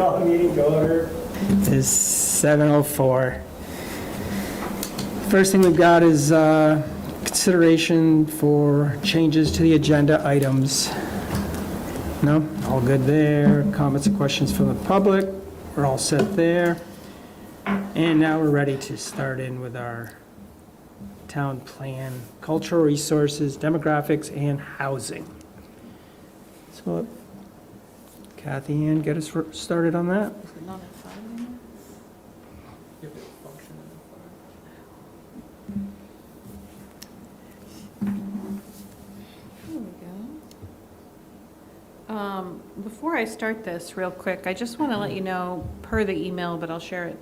Call the meeting to order. It is 7:04. First thing we've got is consideration for changes to the agenda items. No? All good there. Comments and questions from the public? We're all set there. And now we're ready to start in with our town plan, cultural resources, demographics, and housing. So Kathy Ann, get us started on that. Is it not at 5 anymore? There we go. Before I start this real quick, I just want to let you know, per the email, but I'll share it,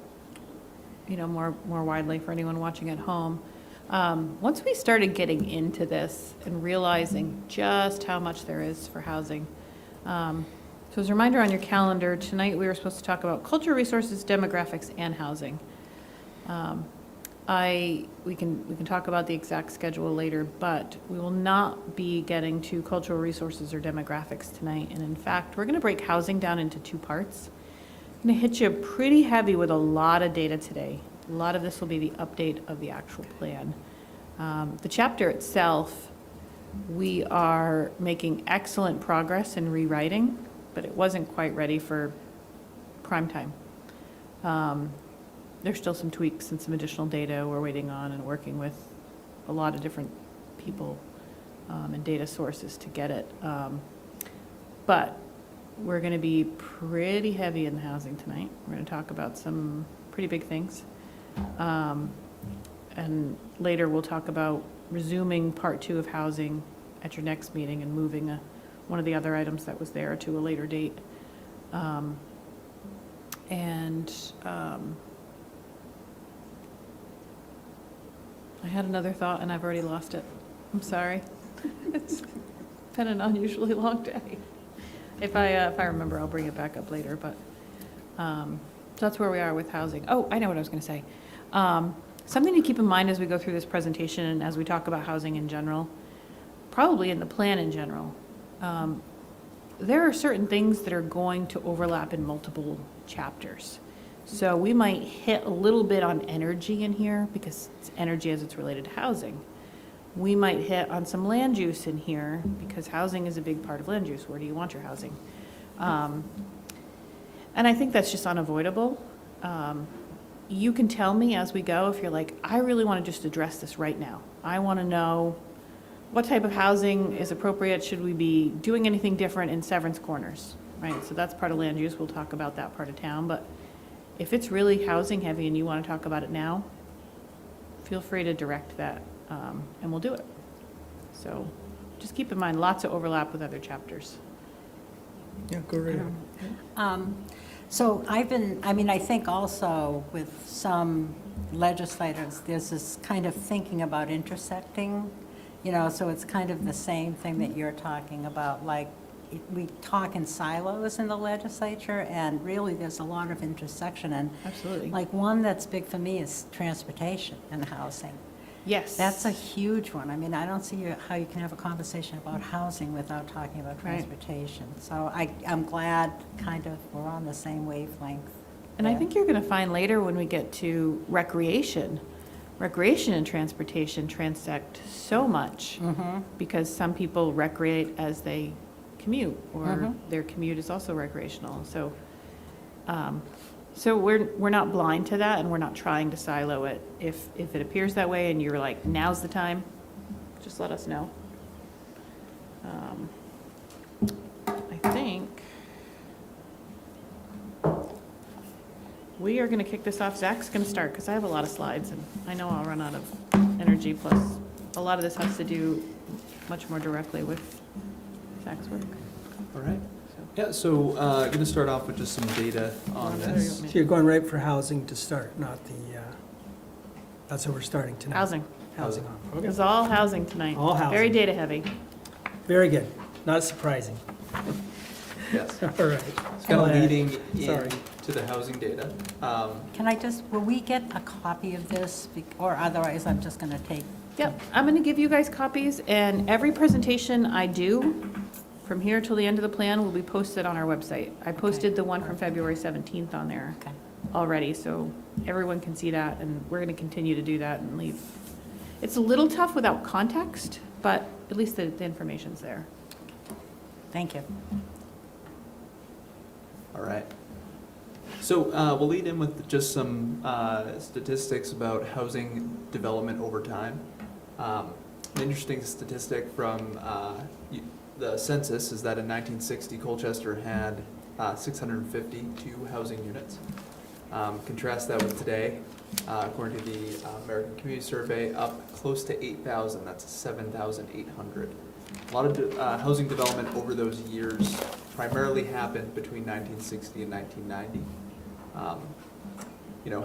more widely for anyone watching at home. Once we started getting into this and realizing just how much there is for housing, so as a reminder on your calendar, tonight we were supposed to talk about cultural resources, demographics, and housing. We can talk about the exact schedule later, but we will not be getting to cultural resources or demographics tonight. And in fact, we're going to break housing down into two parts. I'm going to hit you pretty heavy with a lot of data today. A lot of this will be the update of the actual plan. The chapter itself, we are making excellent progress in rewriting, but it wasn't quite ready for prime time. There's still some tweaks and some additional data we're waiting on and working with a lot of different people and data sources to get it. But we're going to be pretty heavy in the housing tonight. We're going to talk about some pretty big things. And later we'll talk about resuming part 2 of housing at your next meeting and moving one of the other items that was there to a later date. I had another thought and I've already lost it. I'm sorry. It's been an unusually long day. If I remember, I'll bring it back up later, but so that's where we are with housing. Oh, I know what I was going to say. Something to keep in mind as we go through this presentation and as we talk about housing in general, probably in the plan in general, there are certain things that are going to overlap in multiple chapters. So we might hit a little bit on energy in here because it's energy as it's related to housing. We might hit on some land use in here because housing is a big part of land use. Where do you want your housing? And I think that's just unavoidable. You can tell me as we go if you're like, I really want to just address this right now. I want to know what type of housing is appropriate. Should we be doing anything different in Severance Corners, right? So that's part of land use. We'll talk about that part of town. But if it's really housing heavy and you want to talk about it now, feel free to direct that and we'll do it. So just keep in mind, lots of overlap with other chapters. Yeah, go right ahead. So I think also with some legislators, there's this kind of thinking about intersecting, so it's kind of the same thing that you're talking about, like we talk in silos in the legislature and really there's a lot of intersection and Absolutely. like one that's big for me is transportation and housing. Yes. That's a huge one. I don't see how you can have a conversation about housing without talking about transportation. Right. So I'm glad kind of we're on the same wavelength. And I think you're going to find later when we get to recreation and transportation transect so much because some people recreate as they commute or their commute is also recreational. So So we're not blind to that, and we're not trying to silo it. If it appears that way and you're like, now's the time, just let us know. I think we are going to kick this off. Zach's going to start because I have a lot of slides, and I know I'll run out of energy. Plus, a lot of this has to do much more directly with Zach's work. All right. Yeah, so I'm going to start off with just some data on this. So you're going right for housing to start, not the, that's what we're starting tonight. Housing. Housing. Okay. It's all housing tonight. All housing. Very data heavy. Very good. Not surprising. Yes. All right. It's kind of leading Sorry. into the housing data. Can I will we get a copy of this, or otherwise I'm just going to take? Yep, I'm going to give you guys copies, and every presentation I do from here till the end of the plan will be posted on our website. I posted the one from February 17th on there Okay. already, so everyone can see that, and we're going to continue to do that and leave. It's a little tough without context, but at least the information's there. Thank you. All right. So we'll lead in with just some statistics about housing development over time. An interesting statistic from the census is that in 1960, Colchester had 652 housing units. Contrast that with today, according to the American Community Survey, up close to 8,000. That's 7,800. A lot of housing development over those years primarily happened between 1960 and 1990.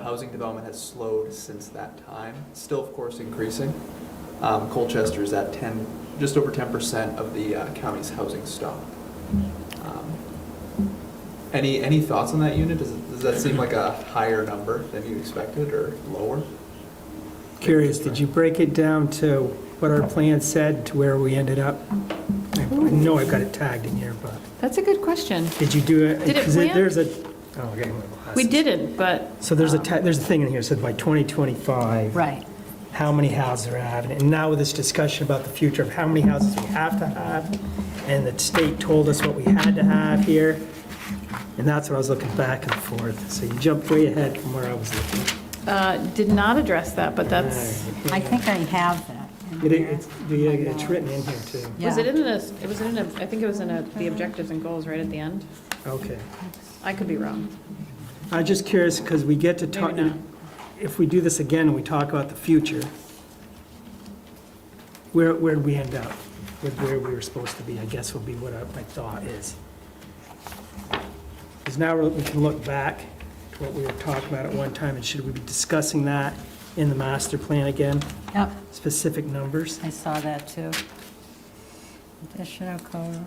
Housing development has slowed since that time. It's still, of course, increasing. Colchester is at just over 10% of the county's housing stock. Any thoughts on that unit? Does that seem like a higher number than you expected, or lower? Curious, did you break it down to what our plan said to where we ended up? I know I've got it tagged in here, but That's a good question. did you do it? Did it 'cause plan? There's a, oh, okay. We didn't, but. So there's a thing in here, said by 2025. Right. How many houses are having it? And now with this discussion about the future of how many houses we have to have, and the state told us what we had to have here, and that's what I was looking back and forth. So you jumped way ahead from where I was looking. Did not address that, but that's, I think I have that. in here. It's written in here too. was Yeah. it in a, it was in a, I think it was in the objectives and goals right at the end. Okay. I could be wrong. I'm just curious, because we get to talk, Maybe not. if we do this again and we talk about the future, where did we end up with where we were supposed to be, I guess would be what my thought is. Because now we can look back to what we were talking about at one time, and should we be discussing that in the master plan again? Yep, Specific numbers? I saw that too. Additional code.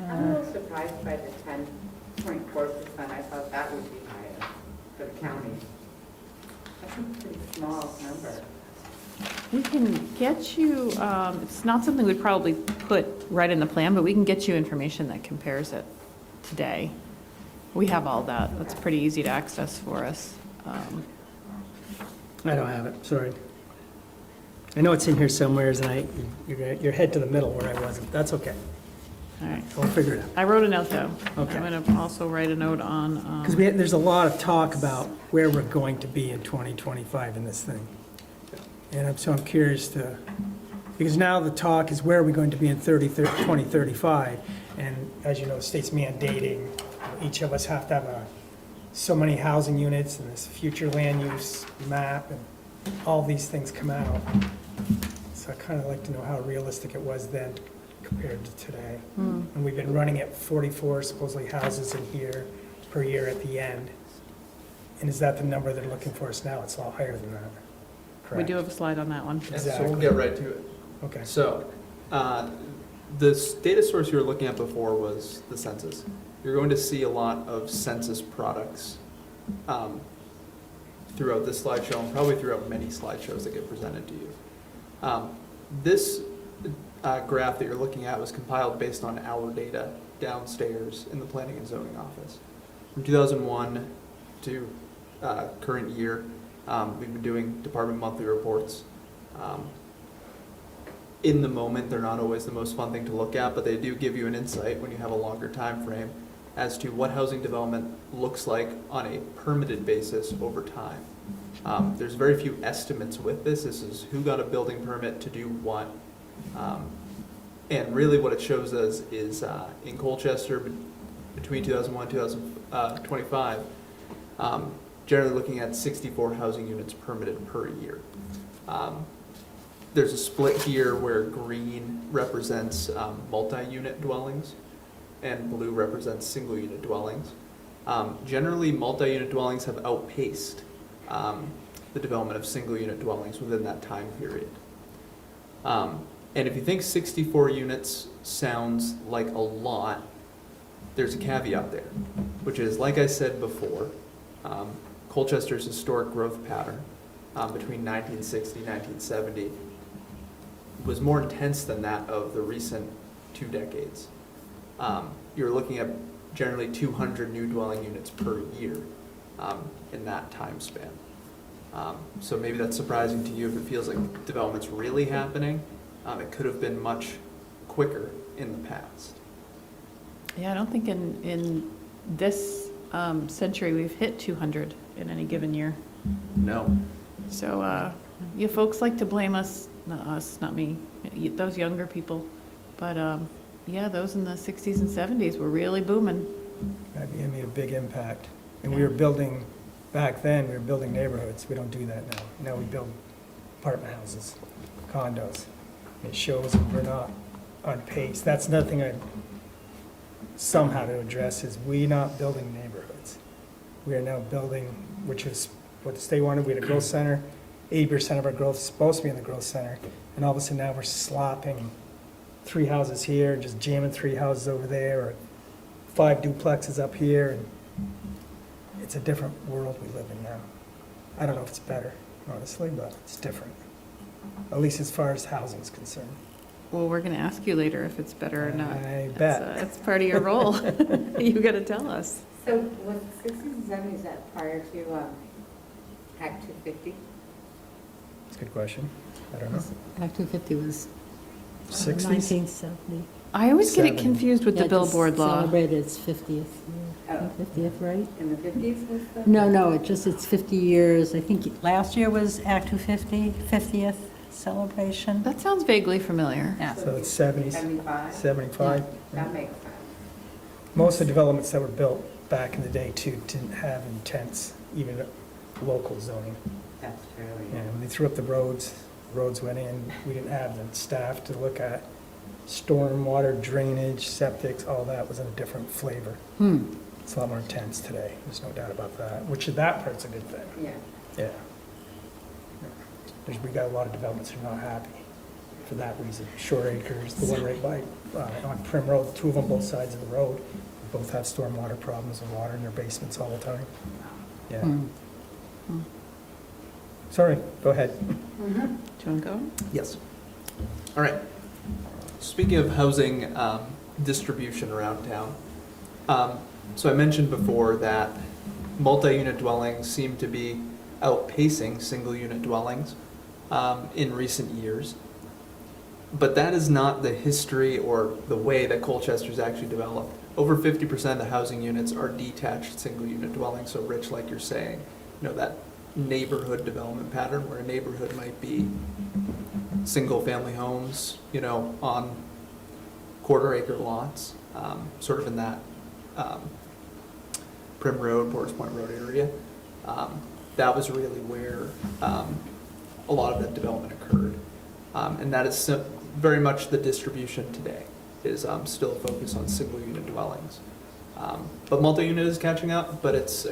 I'm a little surprised by the 10.4%. I thought that would be higher for the county. That's a pretty small number. We can get you, it's not something we'd probably put right in the plan, but we can get you information that compares it today. We have all that. That's pretty easy to access for us. I don't have it, sorry. I know it's in here somewheres, and you're head to the middle where I wasn't. That's okay. All right. We'll figure it out. I wrote a note, though. Okay. I'm going to also write a note on, Because there's a lot of talk about where we're going to be in 2025 in this thing. And so I'm curious to, because now the talk is where are we going to be in 2035? And as you know, the state's mandating, each of us have to have so many housing units and this future land use map, and all these things come out. So I kind of like to know how realistic it was then compared to today. And we've been running at 44 supposedly houses in here per year at the end. And is that the number they're looking for us now? It's a lot higher than that. we Correct? do have a slide on that one. So Exactly. we'll get right to it. Okay. So, the data source you were looking at before was the census. You're going to see a lot of census products throughout this slideshow, and probably throughout many slideshows that get presented to you. This graph that you're looking at was compiled based on our data downstairs in the Planning and Zoning Office. From 2001 to current year, we've been doing department monthly reports. In the moment, they're not always the most fun thing to look at, but they do give you an insight when you have a longer time frame as to what housing development looks like on a permitted basis over time. There's very few estimates with this. This is who got a building permit to do what. And really what it shows us is in Colchester, between 2001 and 2025, generally looking at 64 housing units permitted per year. There's a split here where green represents multi-unit dwellings and blue represents single-unit dwellings. Generally, multi-unit dwellings have outpaced the development of single-unit dwellings within that time period. And if you think 64 units sounds like a lot, there's a caveat there, which is, like I said before, Colchester's historic growth pattern between 1960 and 1970 was more intense than that of the recent 2 decades. you're looking at generally 200 new dwelling units per year in that time span. So maybe that's surprising to you if it feels like development's really happening. It could have been much quicker in the past. Yeah, I don't think in this century we've hit 200 in any given year. No. So you folks like to blame us, not us, not me, those younger people. But yeah, those in the 60s and 70s were really booming. It made a big impact. And we were building, back then, we were building neighborhoods. We don't do that now. Now we build apartment houses, condos. It shows that we're not on pace. That's another thing I somehow to address is we not building neighborhoods. We are now building, which is what the state wanted. We had a growth center. 80% of our growth is supposed to be in the growth center. And all of a sudden now we're slopping 3 houses here, just jamming 3 houses over there, or 5 duplexes up here. And it's a different world we live in now. I don't know if it's better, honestly, but it's different. At least as far as housing is concerned. Well, we're going to ask you later if it's better or not. I bet. It's part of your role. You got to tell us. So was the 60s and 70s that prior to Act 250? It's a good question. I don't know. Act 250 was 60s? 1970. I always get it 70. confused with the billboard law. Celebrated its 50th year. Oh. 50th, right? In the 50s was the? No, it's 50 years. I think last year was Act 250, 50th celebration. That sounds vaguely familiar. Yeah. So it's 70s, 75? 75. That makes sense. Most of the developments that were built back in the day too didn't have intense, even local zoning. That's true. And when they threw up the roads went in, we didn't have the staff to look at storm water drainage, septics, all that was in a different flavor. It's a lot more intense today, there's no doubt about that, which that part's a good thing, Yeah. yeah. We got a lot of developments that are not happy for that reason. Shore Acres, the one right by, on Prim Road, 2 of them both sides of the road, both have stormwater problems and water in their basements all the time. Yeah. Sorry, go ahead. Do you want to go? Yes. All right. Speaking of housing distribution around town, so I mentioned before that multi-unit dwellings seem to be outpacing single-unit dwellings in recent years. But that is not the history or the way that Colchester's actually developed. Over 50% of the housing units are detached single-unit dwellings, so Rich, like you're saying, that neighborhood development pattern where a neighborhood might be single-family homes, on quarter-acre lots, sort of in that Prim Road, Porter's Point Road area. That was really where a lot of that development occurred. And that is very much the distribution today, is still a focus on single-unit dwellings. But multi-unit is catching up, but it's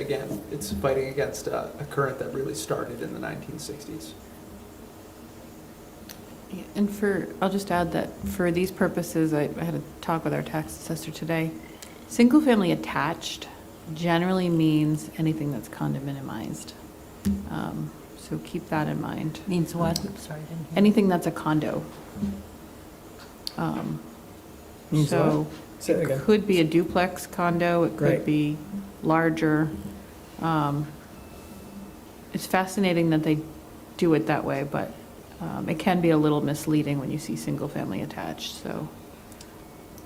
fighting against a current that really started in the 1960s. Yeah, and I'll just add that for these purposes, I had a talk with our tax assessor today. Single-family attached generally means anything that's condominiumized. So keep that in mind. Means what? Sorry, I didn't hear. Anything that's a condo. Means So what? Say it again. it could be a duplex condo, it could Right. be larger. It's fascinating that they do it that way, but it can be a little misleading when you see single-family attached, so.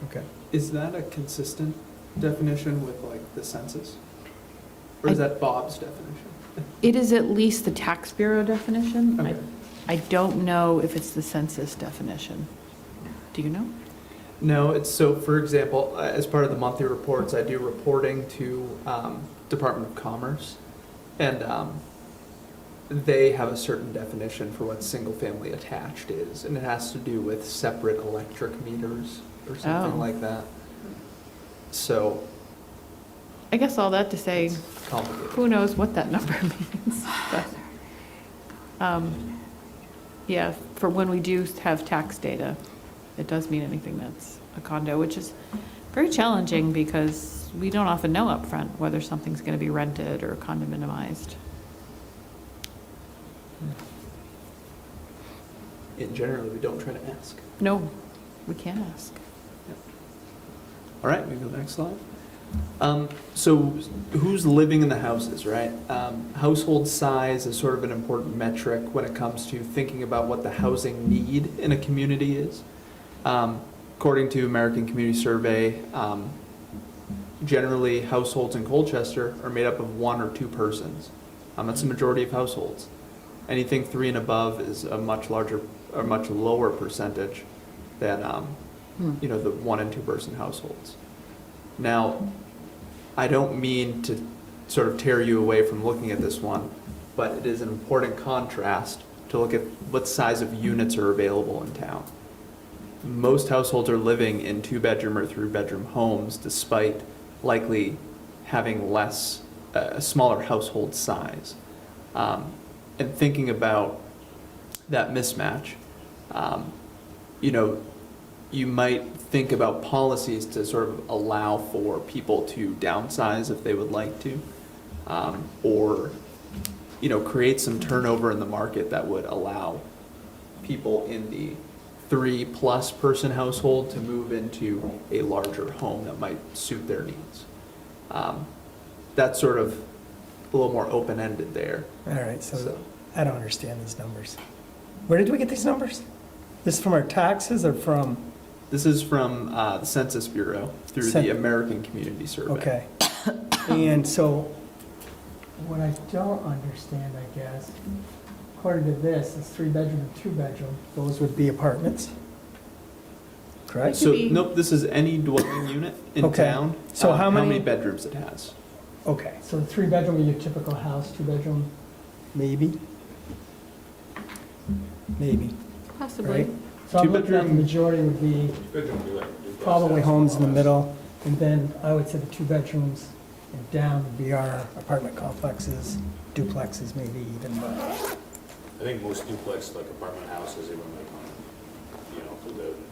Okay. Is that a consistent definition with the census? Or is that Bob's definition? It is at least the tax bureau definition. Okay. I don't know if it's the census definition. Do you know? No, so for example, as part of the monthly reports, I do reporting to Department of Commerce, and they have a certain definition for what single-family attached is, and it has to do with separate electric meters or something Oh. like that. So, I guess all that to say, complicated. who knows what that number means. But, yeah, for when we do have tax data, it does mean anything that's a condo, which is very challenging because we don't often know upfront whether something's going to be rented or condominiumized. And generally, we don't try to ask. No, we can't ask. All right, we go to the next slide. So who's living in the houses, right? Household size is sort of an important metric when it comes to thinking about what the housing need in a community is. According to American Community Survey, generally households in Colchester are made up of 1 or 2 persons. That's the majority of households. Anything 3 and above is a much larger, or much lower percentage than, the 1 and 2 person households. Now, I don't mean to sort of tear you away from looking at this one, but it is an important contrast to look at what size of units are available in town. Most households are living in 2-bedroom or 3-bedroom homes, despite likely having a smaller household size. And thinking about that mismatch, you might think about policies to sort of allow for people to downsize if they would like to, or create some turnover in the market that would allow people in the 3+ person household to move into a larger home that might suit their needs. That's sort of a little more open-ended there. All right, so I don't understand these numbers. Where did we get these numbers? This is from our taxes or from? This is from the Census Bureau through the American Community Survey. Okay. And so what I don't understand, I guess, according to this, it's 3-bedroom and 2-bedroom. Those would be apartments, correct? So, be- nope, this is any dwelling unit in Okay. town. So how many- bedrooms it has. Okay, so 3-bedroom is your typical house, 2-bedroom, maybe? Maybe, Possibly. right? So I'm looking at the Two-bedroom- majority would be probably homes in the middle, and then I would say the 2 bedrooms and down would be our apartment complexes, duplexes maybe even, but, I think most duplex, like apartment houses, even like,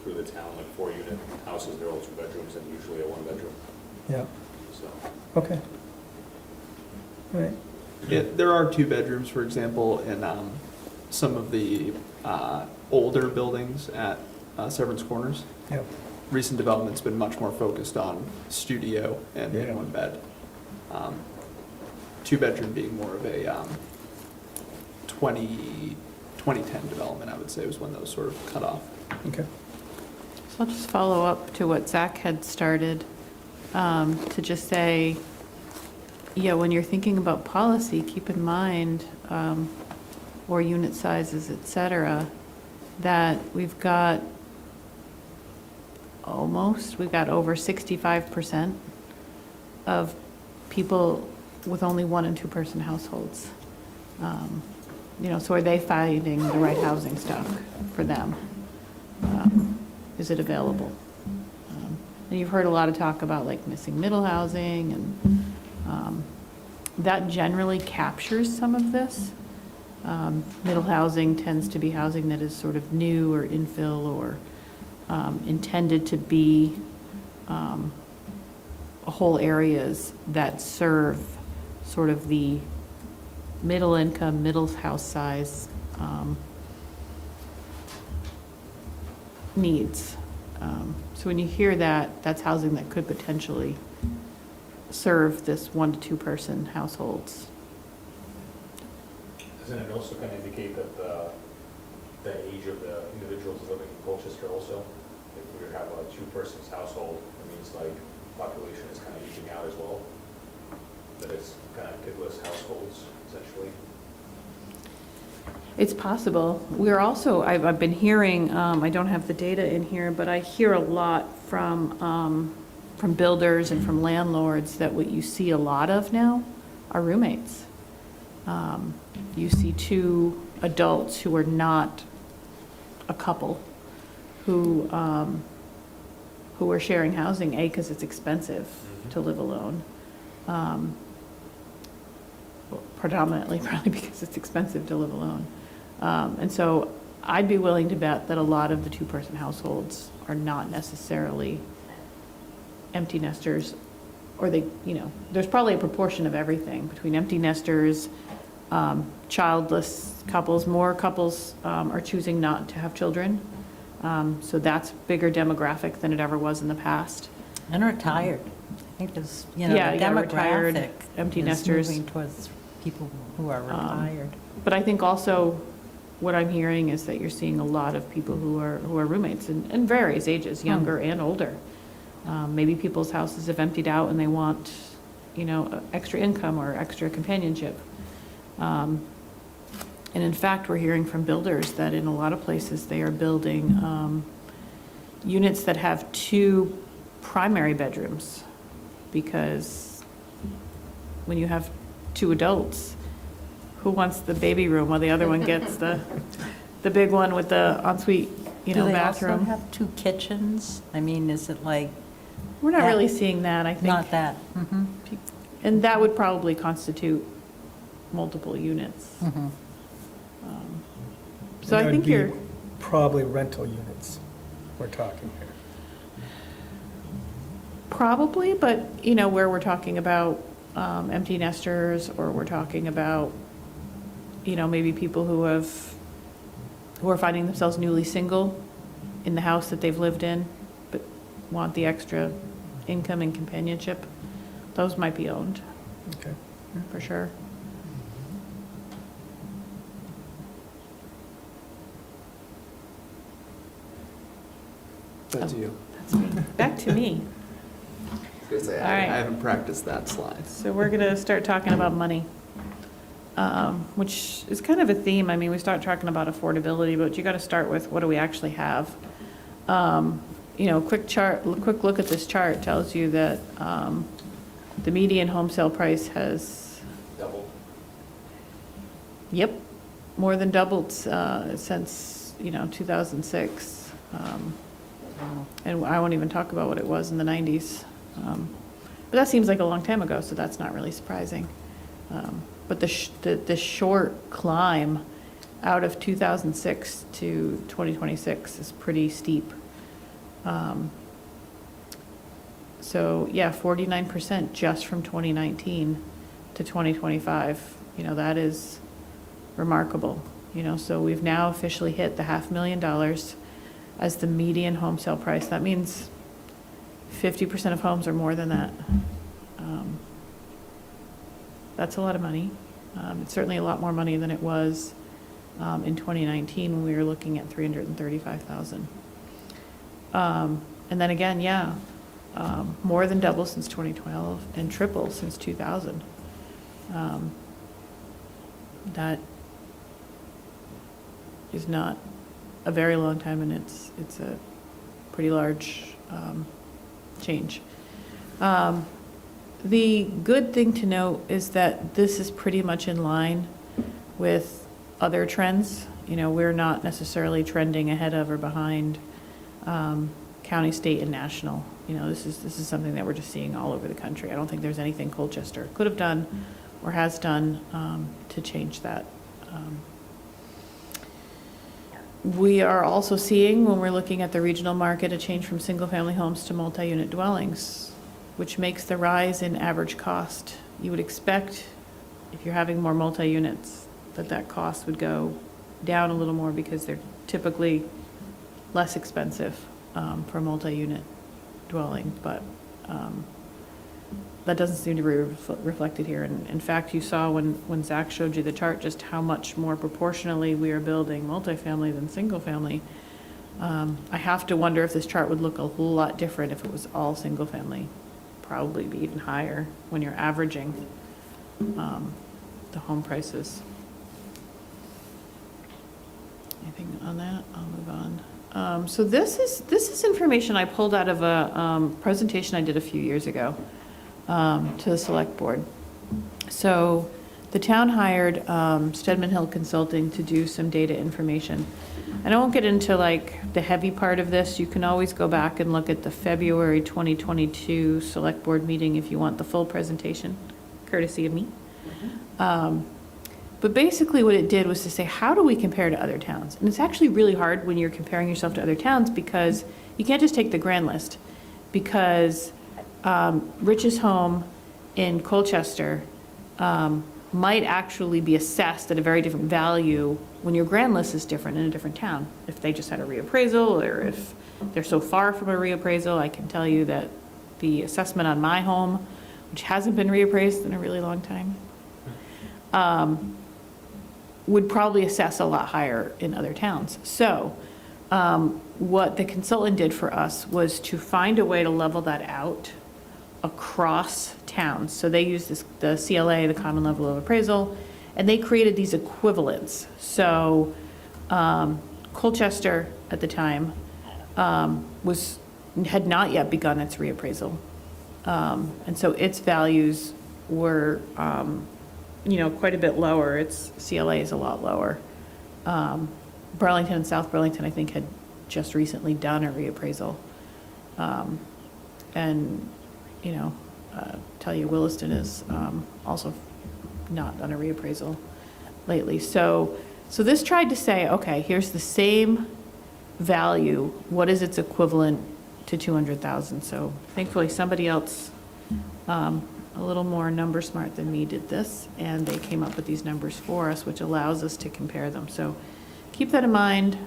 through the town, like 4-unit houses, they're all 2 bedrooms and usually a 1-bedroom, yeah, so. okay. All right, Yeah, there are 2 bedrooms, for example, in some of the older buildings at Severance Corners. yeah, Recent development's been much more focused on studio and Yeah. 1 bed. 2-bedroom being more of a 2010 development, I would say, was when those sort of cut off. okay. So I'll just follow up to what Zach had started, to just say, when you're thinking about policy, keep in mind, or unit sizes, et cetera, that we've got over 65% of people with only 1 and 2 person households. So are they finding the right housing stock for them? Is it available? And you've heard a lot of talk about like missing middle housing, and that generally captures some of this. Middle housing tends to be housing that is sort of new or infill or intended to be whole areas that serve sort of the middle income, middle house size needs. So when you hear that, that's housing that could potentially serve this 1 to 2 person households. Doesn't it also kind of indicate that the age of the individuals living in Colchester also? If we have a 2-person's household, it means like population is kind of aging out as well? That it's kind of kidless households, essentially? It's possible. We're also, I've been hearing, I don't have the data in here, but I hear a lot from builders and from landlords that what you see a lot of now are roommates. You see 2 adults who are not a couple who are sharing housing, because it's expensive to live alone. Predominantly probably because it's expensive to live alone. And so I'd be willing to bet that a lot of the 2-person households are not necessarily empty nesters, or there's probably a proportion of everything between empty nesters, childless couples. More couples are choosing not to have children. So that's bigger demographic than it ever was in the past. And retired. I think there's, you know, Yeah, the yeah, retired, demographic empty is nesters. moving towards people who are retired. But I think also what I'm hearing is that you're seeing a lot of people who are roommates in various ages, younger and older. Maybe people's houses have emptied out and they want, you know, extra income or extra companionship. And in fact, we're hearing from builders that in a lot of places they are building units that have 2 primary bedrooms, because when you have 2 adults, who wants the baby room while the other one gets the big one with the ensuite, you know, bathroom? Do they also have 2 kitchens? I mean, is it like, We're not that- really seeing that, I think. not that? Mhm, And that would probably constitute multiple units. mhm. So And I that think would be you're, Probably rental units we're talking here. probably, but, you know, where we're talking about empty nesters, or we're talking about, you know, maybe people who are finding themselves newly single in the house that they've lived in, but want the extra income and companionship, those might be owned, Okay. for sure. Back to you. That's me. Back to me. I was gonna say, All right. I haven't practiced that slide. So we're going to start talking about money, which is kind of a theme. I mean, we start talking about affordability, but you got to start with what do we actually have? You know, quick look at this chart tells you that the median home sale price has, Double. yep, more than doubled since, you know, 2006. And I won't even talk about what it was in the 90s. But that seems like a long time ago, so that's not really surprising. But the short climb out of 2006 to 2026 is pretty steep. So yeah, 49% just from 2019 to 2025. You know, that is remarkable. You know, so we've now officially hit the $500,000 as the median home sale price. That means 50% of homes are more than that. That's a lot of money. It's certainly a lot more money than it was in 2019 when we were looking at 335,000. And then again, yeah, more than double since 2012 and triple since 2000. That is not a very long time, and it's a pretty large change. The good thing to note is that this is pretty much in line with other trends. You know, we're not necessarily trending ahead of or behind county, state, and national. You know, this is something that we're just seeing all over the country. I don't think there's anything Colchester could have done or has done to change that. We are also seeing, when we're looking at the regional market, a change from single-family homes to multi-unit dwellings, which makes the rise in average cost. You would expect, if you're having more multi-units, that cost would go down a little more because they're typically less expensive for a multi-unit dwelling, but that doesn't seem to be reflected here. And in fact, you saw when Zach showed you the chart just how much more proportionally we are building multifamily than single-family. I have to wonder if this chart would look a whole lot different if it was all single-family. Probably be even higher when you're averaging the home prices. Anything on that? I'll move on. So this is information I pulled out of a presentation I did a few years ago to the select board. So the town hired Stedman Hill Consulting to do some data information. And I won't get into like the heavy part of this. You can always go back and look at the February 2022 select board meeting if you want the full presentation, courtesy of me. But basically what it did was to say, how do we compare to other towns? And it's actually really hard when you're comparing yourself to other towns because you can't just take the grand list. Because Rich's home in Colchester might actually be assessed at a very different value when your grand list is different in a different town. If they just had a reappraisal, or if they're so far from a reappraisal, I can tell you that the assessment on my home, which hasn't been reappraised in a really long time, would probably assess a lot higher in other towns. So what the consultant did for us was to find a way to level that out across towns. So they used the CLA, the Common Level of Appraisal, and they created these equivalents. So Colchester at the time had not yet begun its reappraisal. And so its values were, quite a bit lower. Its CLA is a lot lower. Burlington and South Burlington, I think, had just recently done a reappraisal. And, tell you Williston is also not done a reappraisal lately. So this tried to say, okay, here's the same value. What is its equivalent to 200,000? So thankfully somebody else a little more number smart than me did this, and they came up with these numbers for us, which allows us to compare them. So keep that in mind.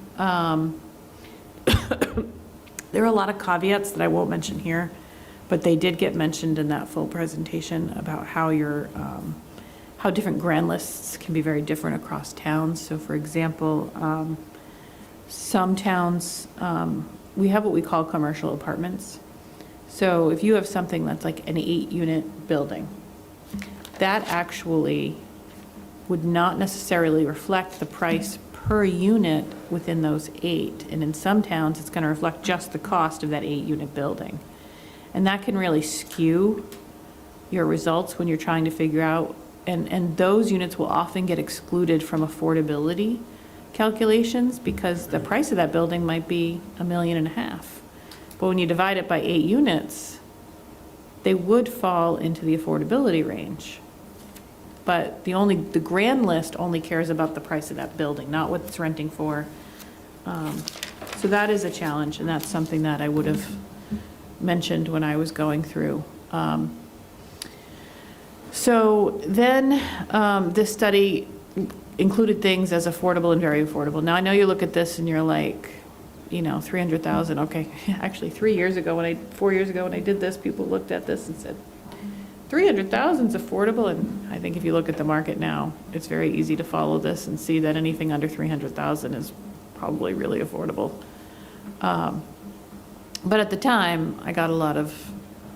There are a lot of caveats that I won't mention here, but they did get mentioned in that full presentation about how how different grand lists can be very different across towns. So for example, some towns, we have what we call commercial apartments. So if you have something that's like an 8-unit building, that actually would not necessarily reflect the price per unit within those 8. And in some towns, it's going to reflect just the cost of that 8-unit building. And that can really skew your results when you're trying to figure out, and those units will often get excluded from affordability calculations because the price of that building might be $1.5 million. But when you divide it by 8 units, they would fall into the affordability range. But the grand list only cares about the price of that building, not what it's renting for. So that is a challenge, and that's something that I would have mentioned when I was going through. So then this study included things as affordable and very affordable. Now I know you look at this and you're like, 300,000, okay. Actually 4 years ago when I did this, people looked at this and said, 300,000 is affordable. And I think if you look at the market now, it's very easy to follow this and see that anything under 300,000 is probably really affordable. But at the time, I got a lot of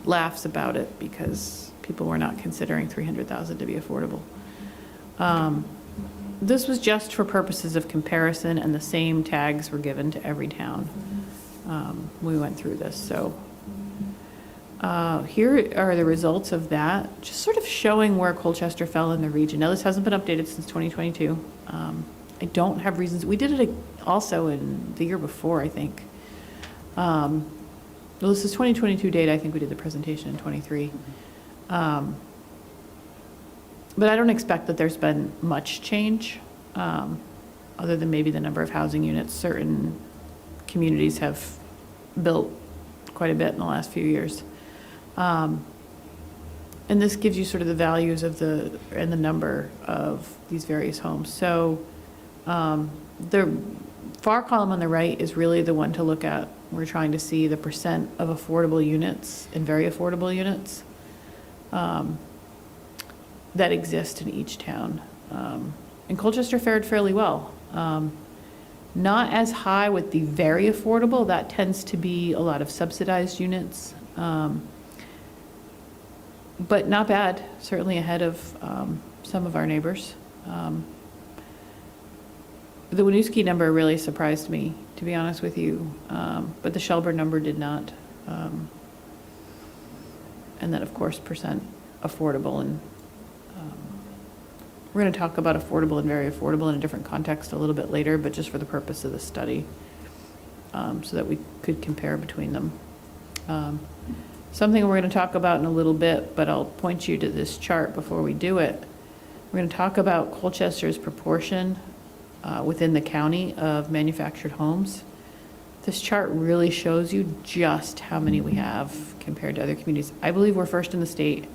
laughs about it because people were not considering 300,000 to be affordable. This was just for purposes of comparison, and the same tags were given to every town. We went through this, so here are the results of that, just sort of showing where Colchester fell in the region. Now, this hasn't been updated since 2022. I don't have reasons. We did it also in the year before, I think. Well, this is 2022 data. I think we did the presentation in 23. But I don't expect that there's been much change, other than maybe the number of housing units. Certain communities have built quite a bit in the last few years. And this gives you sort of the values of and the number of these various homes. So the far column on the right is really the one to look at. We're trying to see the percent of affordable units and very affordable units that exist in each town. And Colchester fared fairly well. Not as high with the very affordable. That tends to be a lot of subsidized units. But not bad, certainly ahead of some of our neighbors. The Winooski number really surprised me, to be honest with you, but the Shelburne number did not. And then, of course, percent affordable. And we're going to talk about affordable and very affordable in a different context a little bit later, but just for the purpose of the study, so that we could compare between them. Something we're going to talk about in a little bit, but I'll point you to this chart before we do it. We're going to talk about Colchester's proportion within the county of manufactured homes. This chart really shows you just how many we have compared to other communities. I believe we're first in the state.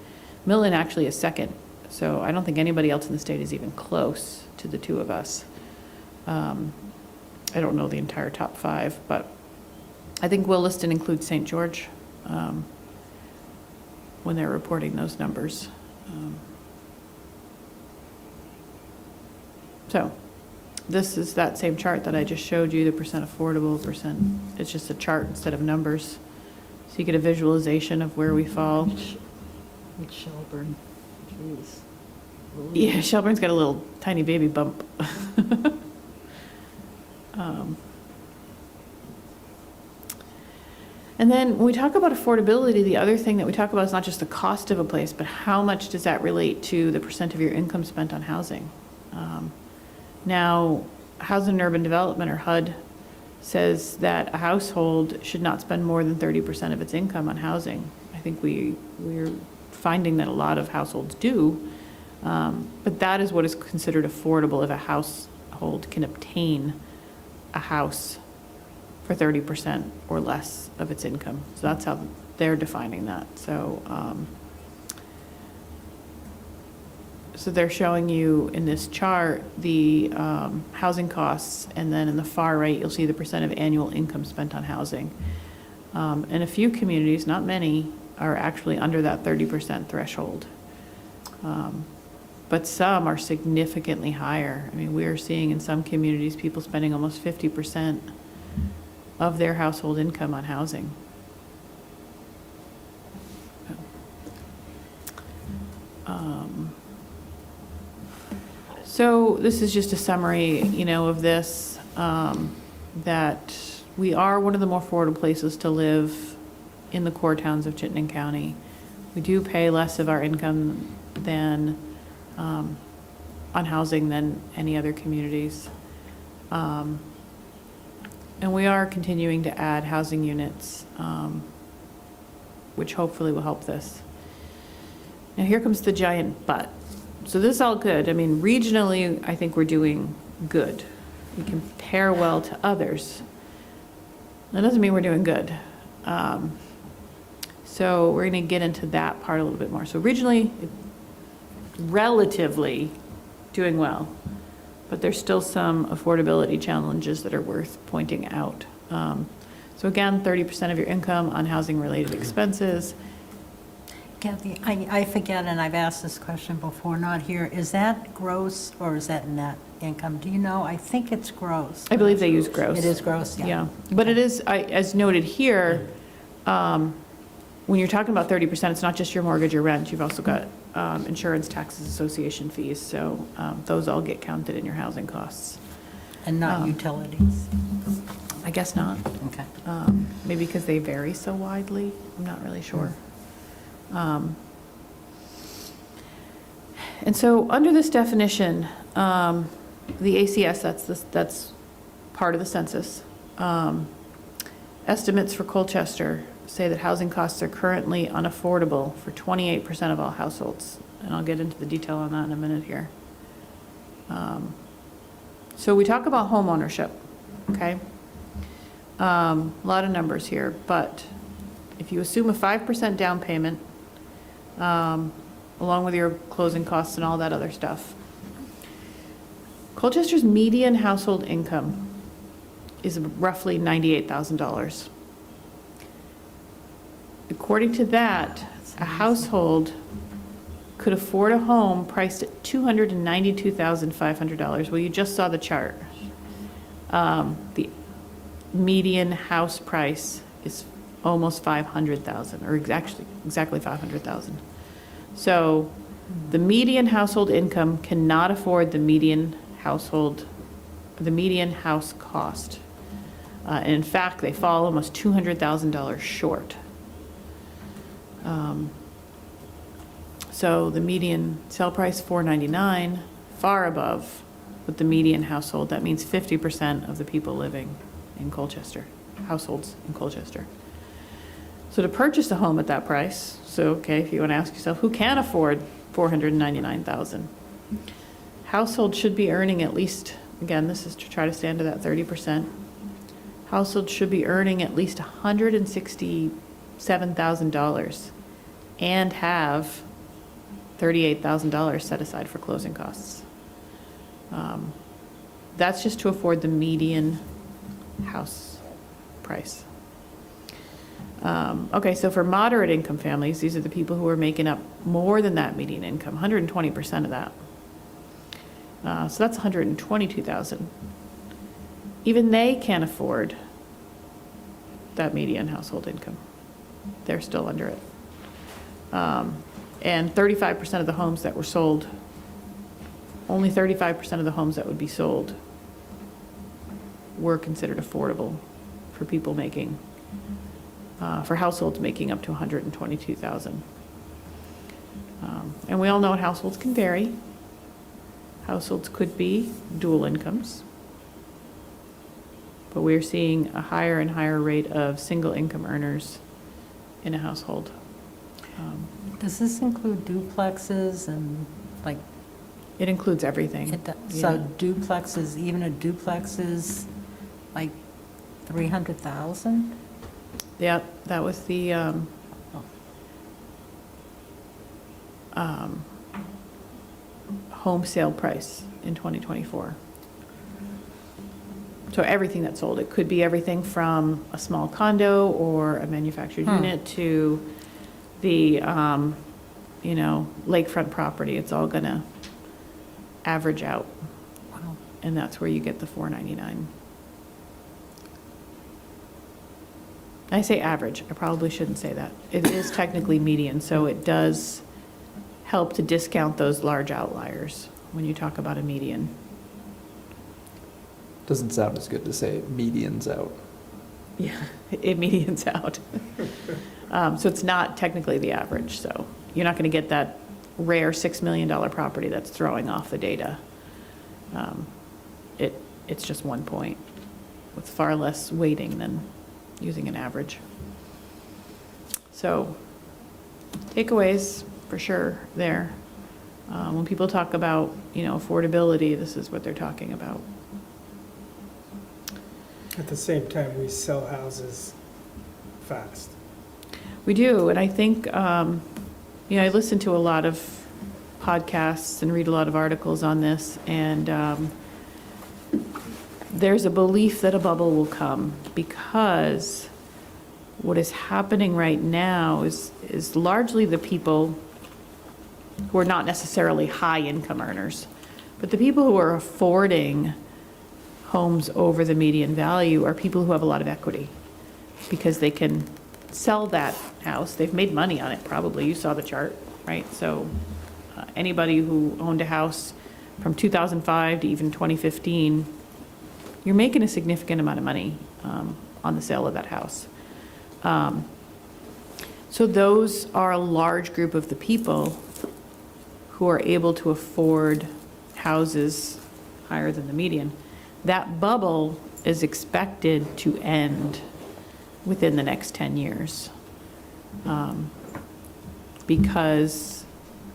Milton actually is second. So I don't think anybody else in the state is even close to the two of us. I don't know the entire top 5, but I think Williston includes St. George. when they're reporting those numbers. So this is that same chart that I just showed you, the percent affordable, percent, it's just a chart instead of numbers. So you get a visualization of where we fall. With Shelburne, jeez. Yeah, Shelburne's got a little tiny baby bump. And then when we talk about affordability, the other thing that we talk about is not just the cost of a place, but how much does that relate to the percent of your income spent on housing? Now, Housing and Urban Development, or HUD, says that a household should not spend more than 30% of its income on housing. I think we're finding that a lot of households do, but that is what is considered affordable if a household can obtain a house for 30% or less of its income. So that's how they're defining that. So they're showing you in this chart the housing costs, and then in the far right, you'll see the percent of annual income spent on housing. And a few communities, not many, are actually under that 30% threshold. But some are significantly higher. I mean, we are seeing in some communities, people spending almost 50% of their household income on housing. So this is just a summary, of this, that we are one of the more affordable places to live in the core towns of Chittenden County. We do pay less of our income than, on housing than any other communities. And we are continuing to add housing units, which hopefully will help this. Now here comes the giant but. So this is all good. I mean, regionally, I think we're doing good. We compare well to others. That doesn't mean we're doing good. So we're going to get into that part a little bit more. So regionally, relatively doing well, but there's still some affordability challenges that are worth pointing out. So again, 30% of your income on housing-related expenses. Kathy, I forget, and I've asked this question before, not here. Is that gross or is that net income? Do you know? I think it's gross. I believe they use gross. It is gross, yeah. Yeah, but it is, as noted here, when you're talking about 30%, it's not just your mortgage or rent. You've also got insurance, taxes, association fees. So those all get counted in your housing costs. And not utilities? I guess not. Okay. Maybe because they vary so widely. I'm not really sure. And so under this definition, the ACS, that's part of the census. Estimates for Colchester say that housing costs are currently unaffordable for 28% of all households. And I'll get into the detail on that in a minute here. So we talk about home ownership, okay? A lot of numbers here, but if you assume a 5% down payment, along with your closing costs and all that other stuff, Colchester's median household income is roughly $98,000. According to that, a household could afford a home priced at $292,500. Well, you just saw the chart. The median house price is almost $500,000, or exactly $500,000. So the median household income cannot afford the median house cost. And in fact, they fall almost $200,000 short. So the median sale price, $499,000, far above what the median household. That means 50% of the people living in Colchester, households in Colchester. So to purchase a home at that price, so okay, if you want to ask yourself, who can afford $499,000? Households should be earning at least, again, this is to try to stand to that 30%. Households should be earning at least $167,000 and have $38,000 set aside for closing costs. That's just to afford the median house price. Okay, so for moderate income families, these are the people who are making up more than that median income, 120% of that. So that's 122,000. Even they can't afford that median household income. They're still under it. And 35% of the homes that were sold, only 35% of the homes that would be sold were considered affordable for people making, for households making up to 122,000. And we all know households can vary. Households could be dual incomes, but we're seeing a higher and higher rate of single income earners in a household. Does this include duplexes and like, It includes everything. so Yeah. duplexes, even a duplex is like 300,000? Yeah, that was the, home sale price in 2024. So everything that sold, it could be everything from a small condo or a manufactured unit to the, lakefront property. It's all gonna average out. Wow. And that's where you get the $499. I say average, I probably shouldn't say that. It is technically median, so it does help to discount those large outliers when you talk about a median. Doesn't sound as good to say median's out. Yeah, it medians out. So it's not technically the average, so you're not going to get that rare $6 million property that's throwing off the data. It's just 1 point with far less weighting than using an average. So takeaways for sure there. When people talk about, affordability, this is what they're talking about. At the same time, we sell houses fast. We do, and I think, I listen to a lot of podcasts and read a lot of articles on this, and there's a belief that a bubble will come because what is happening right now is largely the people who are not necessarily high income earners, but the people who are affording homes over the median value are people who have a lot of equity because they can sell that house. They've made money on it, probably. You saw the chart, right? So anybody who owned a house from 2005 to even 2015, you're making a significant amount of money on the sale of that house. So those are a large group of the people who are able to afford houses higher than the median. That bubble is expected to end within the next 10 years because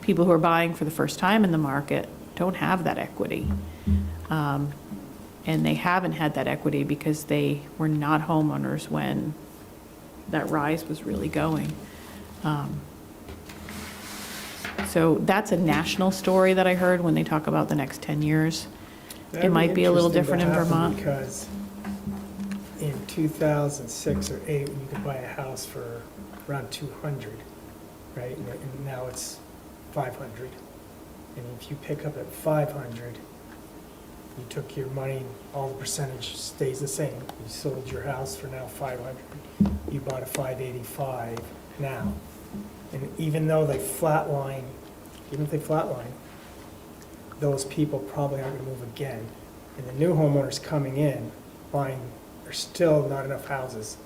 people who are buying for the first time in the market don't have that equity. And they haven't had that equity because they were not homeowners when that rise was really going. So that's a national story that I heard when they talk about the next 10 years. It might be a little different in Vermont. Because in 2006 or 8, when you could buy a house for around 200, right? And now it's 500. And if you pick up at 500, you took your money, all the percentage stays the same. You sold your house for now 500. You bought a 585 now. And even though they flatline, even if they flatline, those people probably aren't gonna move again. And the new homeowners coming in, buying, there's still not enough houses.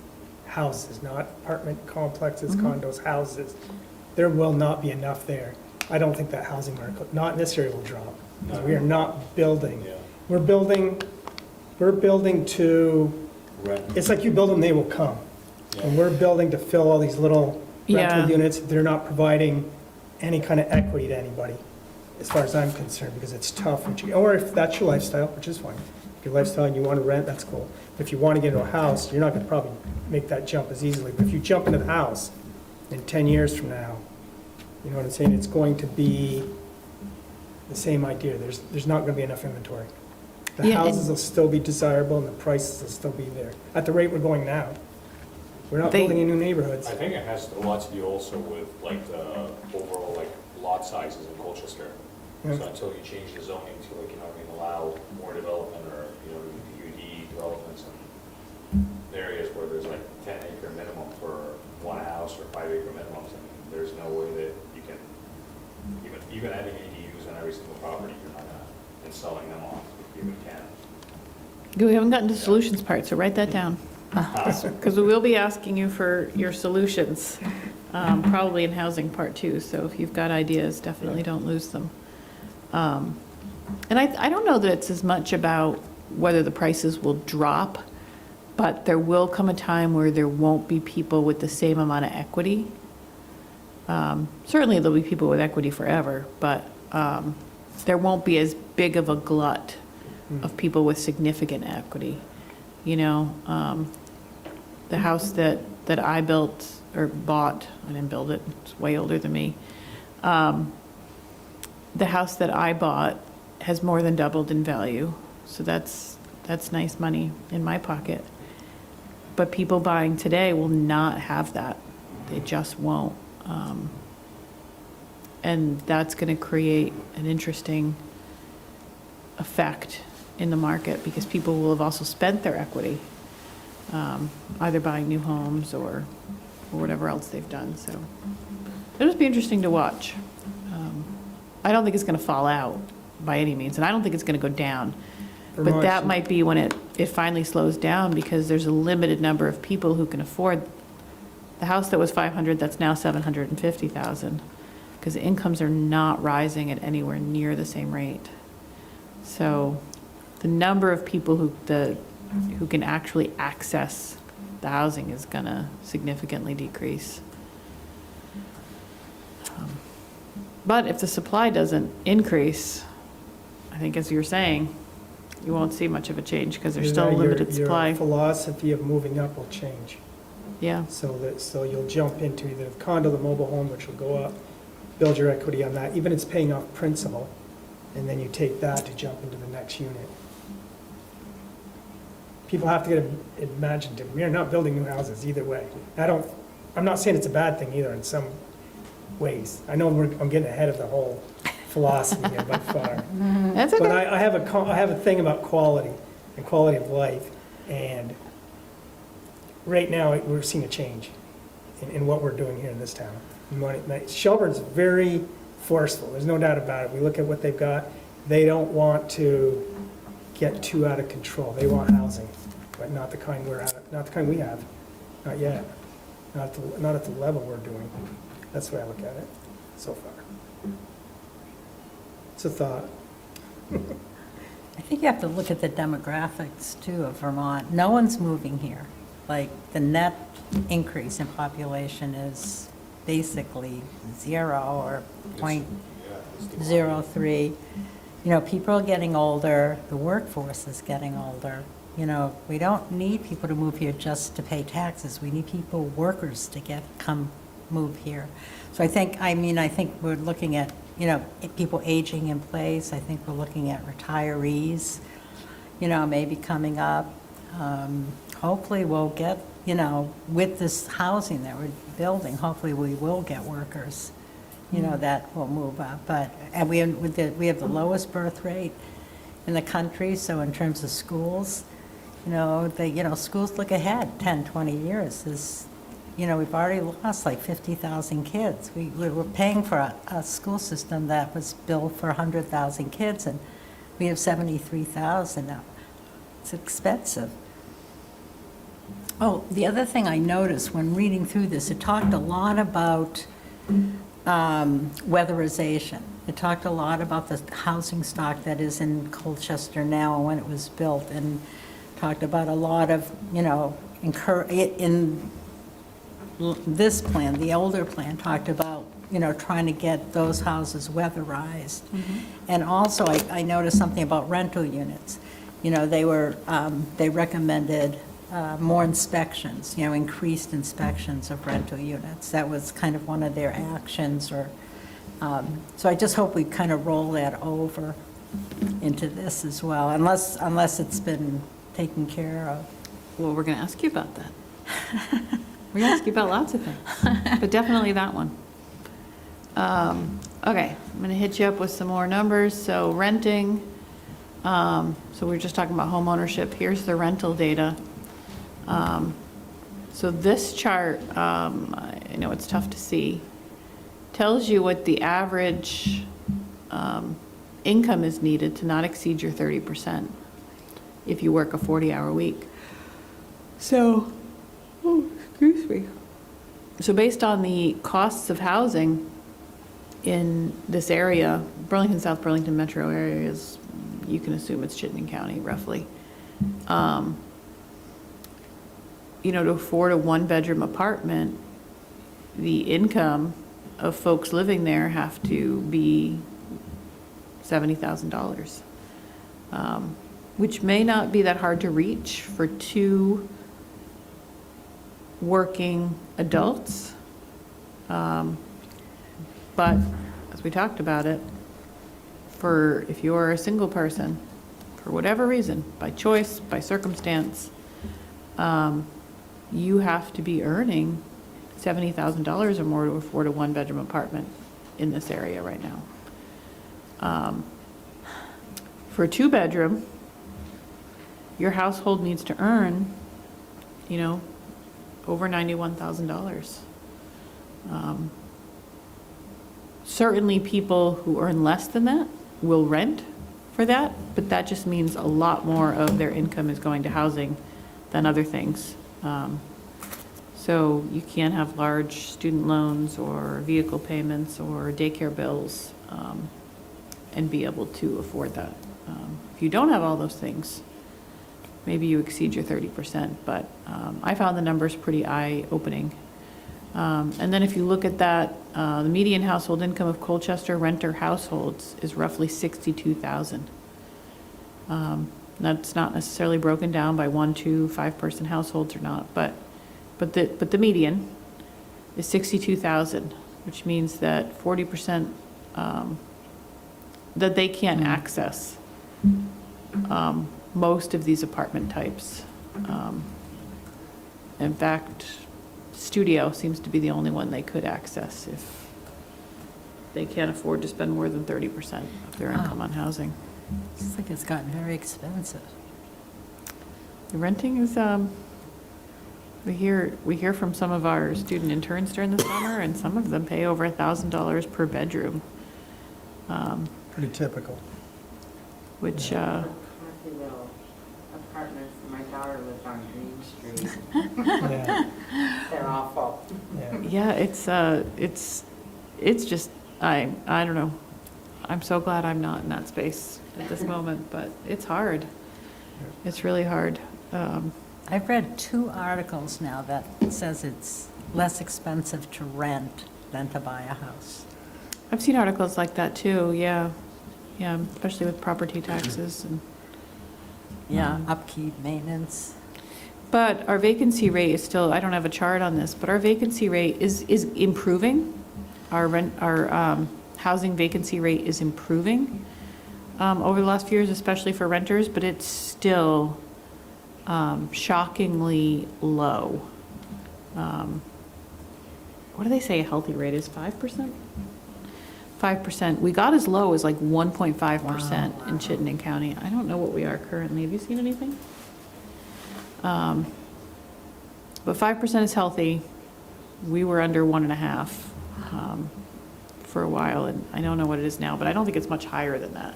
Houses, not apartment complexes, condos, houses. There will not be enough there. I don't think that housing market, not in this area, will drop. Because we are not building. Yeah. We're building to, it's like you build them, they will come. And we're building to fill all these little rental Yeah. units. They're not providing any kind of equity to anybody, as far as I'm concerned, because it's tough. Or if that's your lifestyle, which is fine. If your lifestyle and you want to rent, that's cool. But if you want to get into a house, you're not going to probably make that jump as easily. But if you jump into the house in 10 years from now, you know what I'm saying? It's going to be the same idea. There's not going to be enough inventory. The Yeah, and- houses will still be desirable and the prices will still be there at the rate we're going now. We're not They- building any new neighborhoods. I think it has a lot to do also with like the overall like lot sizes in Colchester. Yeah. So until you change the zoning to like, allow more development or, PUD developments in areas where there's like 10-acre minimum for one house or 5-acre minimums, there's no way that you can, even adding ADUs on every single property, you're not gonna, and selling them off, if you even can. We haven't gotten to solutions part, so write that down. Because we will be asking you for your solutions, probably in housing part two. So if you've got ideas, definitely don't lose them. And I don't know that it's as much about whether the prices will drop, but there will come a time where there won't be people with the same amount of equity. Certainly there'll be people with equity forever, but there won't be as big of a glut of people with significant equity. The house that I built or bought, I didn't build it, it's way older than me. The house that I bought has more than doubled in value, so that's nice money in my pocket. But people buying today will not have that. They just won't. And that's going to create an interesting effect in the market because people will have also spent their equity, either buying new homes or whatever else they've done. So it'll just be interesting to watch. I don't think it's going to fall out by any means, and I don't think it's going to go down. But Vermont that should- might be when it finally slows down because there's a limited number of people who can afford the house that was 500, that's now 750,000, because the incomes are not rising at anywhere near the same rate. So the number of people who can actually access the housing is going to significantly decrease. But if the supply doesn't increase, I think as you're saying, you won't see much of a change because there's still a limited supply. Your philosophy of moving up will change. Yeah, So you'll jump into either the condo, the mobile home, which will go up, build your equity on that, even if it's paying off principal, and then you take that to jump into the next unit. People have to get imaginative. We are not building new houses either way. I'm not saying it's a bad thing either in some ways. I know I'm getting ahead of the whole philosophy here by far. that's But okay. I have a thing about quality and quality of life, and right now, we're seeing a change in what we're doing here in this town. Shelburne's very forceful, there's no doubt about it. We look at what they've got, they don't want to get too out of control. They want housing, but not the kind we have, not yet. Not at the level we're doing. That's the way I look at it so far. It's a thought. I think you have to look at the demographics too of Vermont. No one's moving here. Like, the net increase in population is basically 0 or .03. People are getting older, the workforce is getting older. We don't need people to move here just to pay taxes. We need workers to come move here. So I think we're looking at, people aging in place. I think we're looking at retirees, maybe coming up. Hopefully we'll get, with this housing that we're building, hopefully we will get workers, that will move up. And we have the lowest birth rate in the country, so in terms of schools, schools look ahead 10, 20 years. We've already lost like 50,000 kids. We were paying for a school system that was built for 100,000 kids, and we have 73,000 now. It's expensive. Oh, the other thing I noticed when reading through this, it talked a lot about weatherization. It talked a lot about the housing stock that is in Colchester now and when it was built, and talked about a lot of, in this plan, the older plan, talked about, trying to get those houses weatherized. And also, I noticed something about rental units. They recommended more inspections, increased inspections of rental units. That was kind of one of their actions, so I just hope we kind of roll that over into this as well, unless it's been taken care of. Well, we're going to ask you about that. We ask you about lots of things, but definitely that one. Okay, I'm going to hit you up with some more numbers. So renting, so we were just talking about home ownership. Here's the rental data. So this chart, I know it's tough to see, tells you what the average income is needed to not exceed your 30% if you work a 40-hour week. So, excuse me. So based on the costs of housing in this area, Burlington, South Burlington metro area is, you can assume it's Chittenden County roughly. You know, to afford a one-bedroom apartment, the income of folks living there have to be $70,000, which may not be that hard to reach for two working adults. But as we talked about it, for if you're a single person, for whatever reason, by choice, by circumstance, you have to be earning $70,000 or more to afford a one-bedroom apartment in this area right now. For a two-bedroom, your household needs to earn, you know, over $91,000. Certainly people who earn less than that will rent for that, but that just means a lot more of their income is going to housing than other things. So you can't have large student loans or vehicle payments or daycare bills and be able to afford that. If you don't have all those things, maybe you exceed your 30%, but I found the numbers pretty eye-opening. And then if you look at that, the median household income of Colchester renter households is roughly $62,000. That's not necessarily broken down by 1, 2, 5-person households or not, but the median is $62,000, which means that 40% that they can't access most of these apartment types. In fact, studio seems to be the only one they could access if they can't afford to spend more than 30% of their income on housing. It's like it's gotten very expensive. The renting is, we hear from some of our student interns during the summer, and some of them pay over $1,000 per bedroom. Pretty typical. Which, Coffee little apartments, my daughter lives on Green Street. Yeah, They're awful. yeah. yeah, it's just, I don't know. I'm so glad I'm not in that space at this moment, but it's hard. It's really hard. I've read 2 articles now that says it's less expensive to rent than to buy a house. I've seen articles like that too, yeah. Yeah, especially with property taxes and. Yeah, upkeep, maintenance. But our vacancy rate is still, I don't have a chart on this, but our vacancy rate is improving. Our housing vacancy rate is improving over the last few years, especially for renters, but it's still shockingly low. What do they say a healthy rate is, 5%? 5%. We got as low as like 1.5% in Chittenden County. I don't know what we are currently. Have you seen anything? But 5% is healthy. We were under 1.5 for a while, and I don't know what it is now, but I don't think it's much higher than that.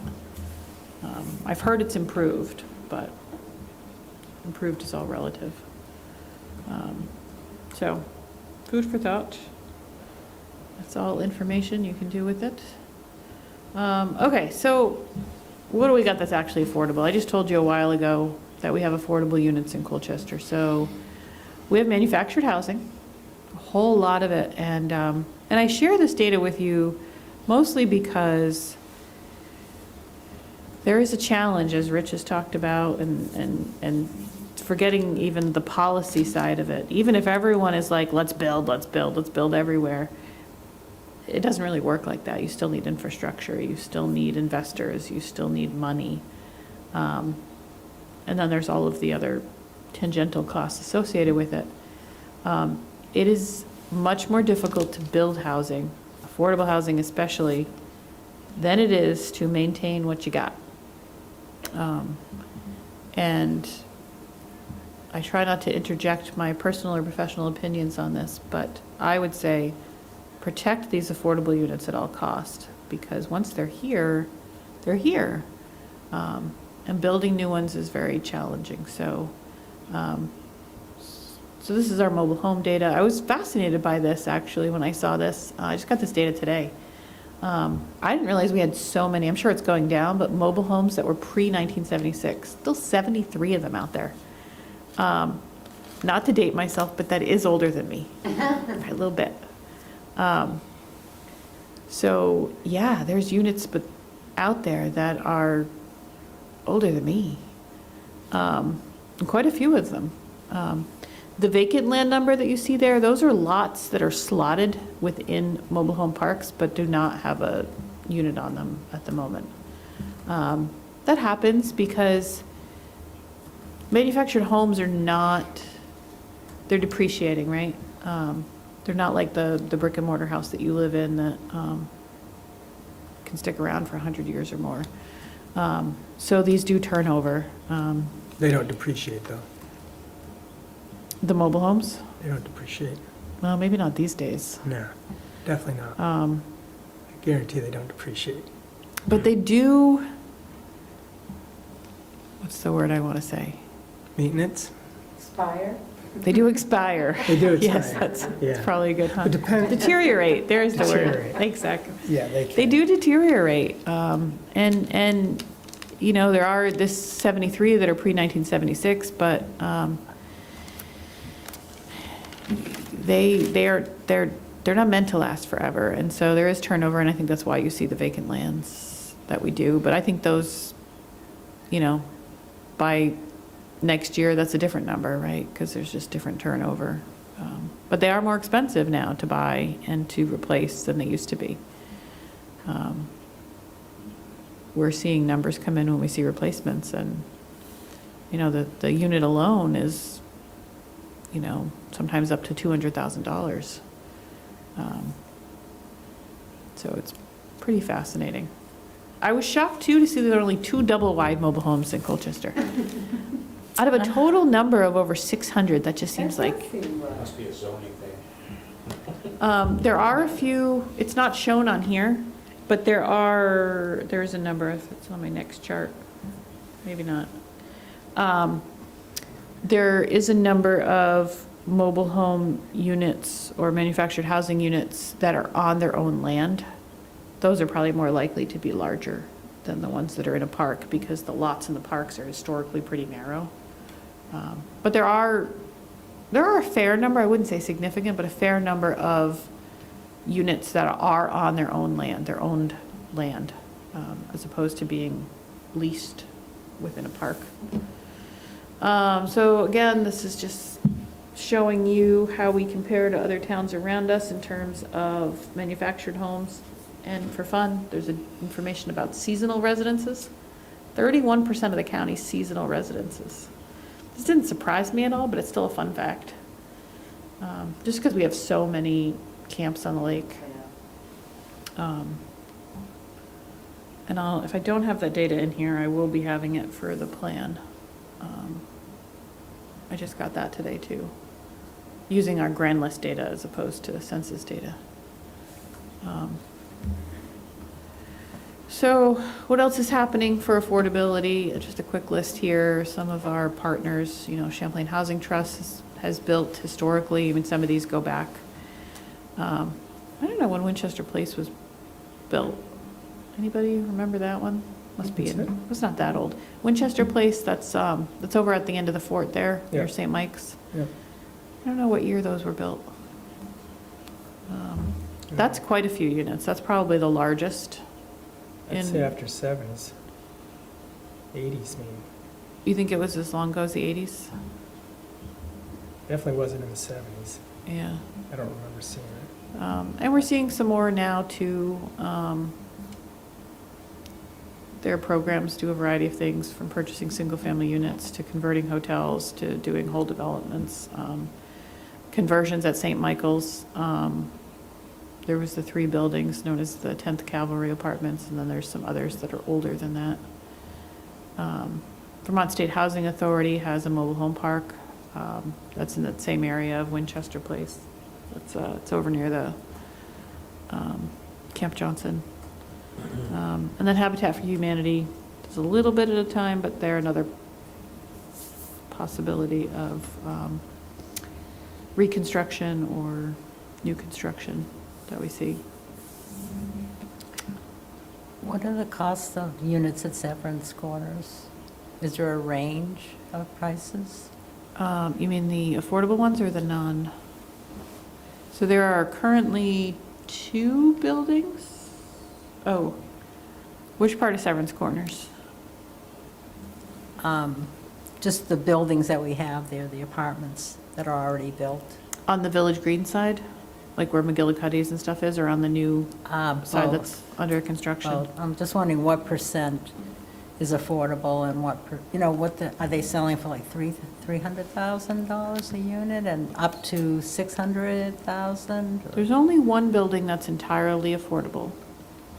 I've heard it's improved, but improved is all relative. So, food for thought. That's all information you can do with it. Okay, so what do we got that's actually affordable? I just told you a while ago that we have affordable units in Colchester. So we have manufactured housing, a whole lot of it. And I share this data with you mostly because there is a challenge, as Rich has talked about, and forgetting even the policy side of it. Even if everyone is like, let's build everywhere, it doesn't really work like that. You still need infrastructure, you still need investors, you still need money. And then there's all of the other tangential costs associated with it. it is much more difficult to build housing, affordable housing especially, than it is to maintain what you got. And I try not to interject my personal or professional opinions on this, but I would say protect these affordable units at all cost, because once they're here, they're here. And building new ones is very challenging. So this is our mobile home data. I was fascinated by this, actually, when I saw this. I just got this data today. I didn't realize we had so many, I'm sure it's going down, but mobile homes that were pre-1976, still 73 of them out there. Not to date myself, but that is older than me, a little bit. So yeah, there's units but out there that are older than me, and quite a few of them. The vacant land number that you see there, those are lots that are slotted within mobile home parks but do not have a unit on them at the moment. That happens because manufactured homes are not, they're depreciating, right? They're not like the brick and mortar house that you live in that can stick around for 100 years or more. So these do turn over. They don't depreciate, though. The mobile homes? They don't depreciate. Well, maybe not these days. No, definitely not. I guarantee they don't depreciate. But they do, what's the word I want to say? Maintenance? Expire? They do expire. They do Yes, expire. that's Yeah. probably a good, huh? It depends. Deteriorate, there's the word. Deteriorate. Exactly. Yeah, they They do deteriorate. And, you know, there are this 73 that are pre-1976, but they're not meant to last forever. And so there is turnover, and I think that's why you see the vacant lands that we do. But I think those, you know, by next year, that's a different number, right? Because there's just different turnover. But they are more expensive now to buy and to replace than they used to be. We're seeing numbers come in when we see replacements, and, you know, the unit alone is, you know, sometimes up to $200,000. So it's pretty fascinating. I was shocked, too, to see that there are only 2 double-wide mobile homes in Colchester. Out of a total number of over 600, that just seems like, Must be a zoning thing. there are a few, it's not shown on here, but there's a number, if it's on my next chart, maybe not. There is a number of mobile home units or manufactured housing units that are on their own land. Those are probably more likely to be larger than the ones that are in a park, because the lots in the parks are historically pretty narrow. But there are a fair number, I wouldn't say significant, but a fair number of units that are on their own land, their owned land, as opposed to being leased within a park. So again, this is just showing you how we compare to other towns around us in terms of manufactured homes. And for fun, there's information about seasonal residences. 31% of the county's seasonal residences. This didn't surprise me at all, but it's still a fun fact. Just because we have so many camps on the lake. And if I don't have that data in here, I will be having it for the plan. I just got that today too, using our grand list data as opposed to census data. So what else is happening for affordability? Just a quick list here. Some of our partners, you know, Champlain Housing Trust has built historically, even some of these go back. I don't know when Winchester Place was built. Anybody remember that one? Must be, it's not that old. Winchester Place, that's over at the end of the fort there, near Yeah. St. Mike's. Yeah. I don't know what year those were built. That's quite a few units. That's probably the largest. I'd say after 70s, 80s maybe. You think it was as long ago as the 80s? Definitely wasn't in the 70s. Yeah. I don't remember seeing it. And we're seeing some more now too. Their programs do a variety of things, from purchasing single-family units to converting hotels to doing whole developments. conversions at St. Michael's. There was the 3 buildings known as the 10th Cavalry Apartments, and then there's some others that are older than that. Vermont State Housing Authority has a mobile home park. That's in that same area of Winchester Place. It's over near the Camp Johnson. And then Habitat for Humanity does a little bit at a time, but they're another possibility of reconstruction or new construction that we see. What are the costs of units at Severance Corners? Is there a range of prices? You mean the affordable ones or the non? So there are currently 2 buildings? Oh, which part of Severance Corners? Just the buildings that we have there, the apartments that are already built. On the Village Green side? Like where McGillicuddy's and stuff is, or on the new side Both. that's under construction? Both. I'm just wondering what percent is affordable and what, are they selling for like $300,000 a unit and up to 600,000? There's only one building that's entirely affordable.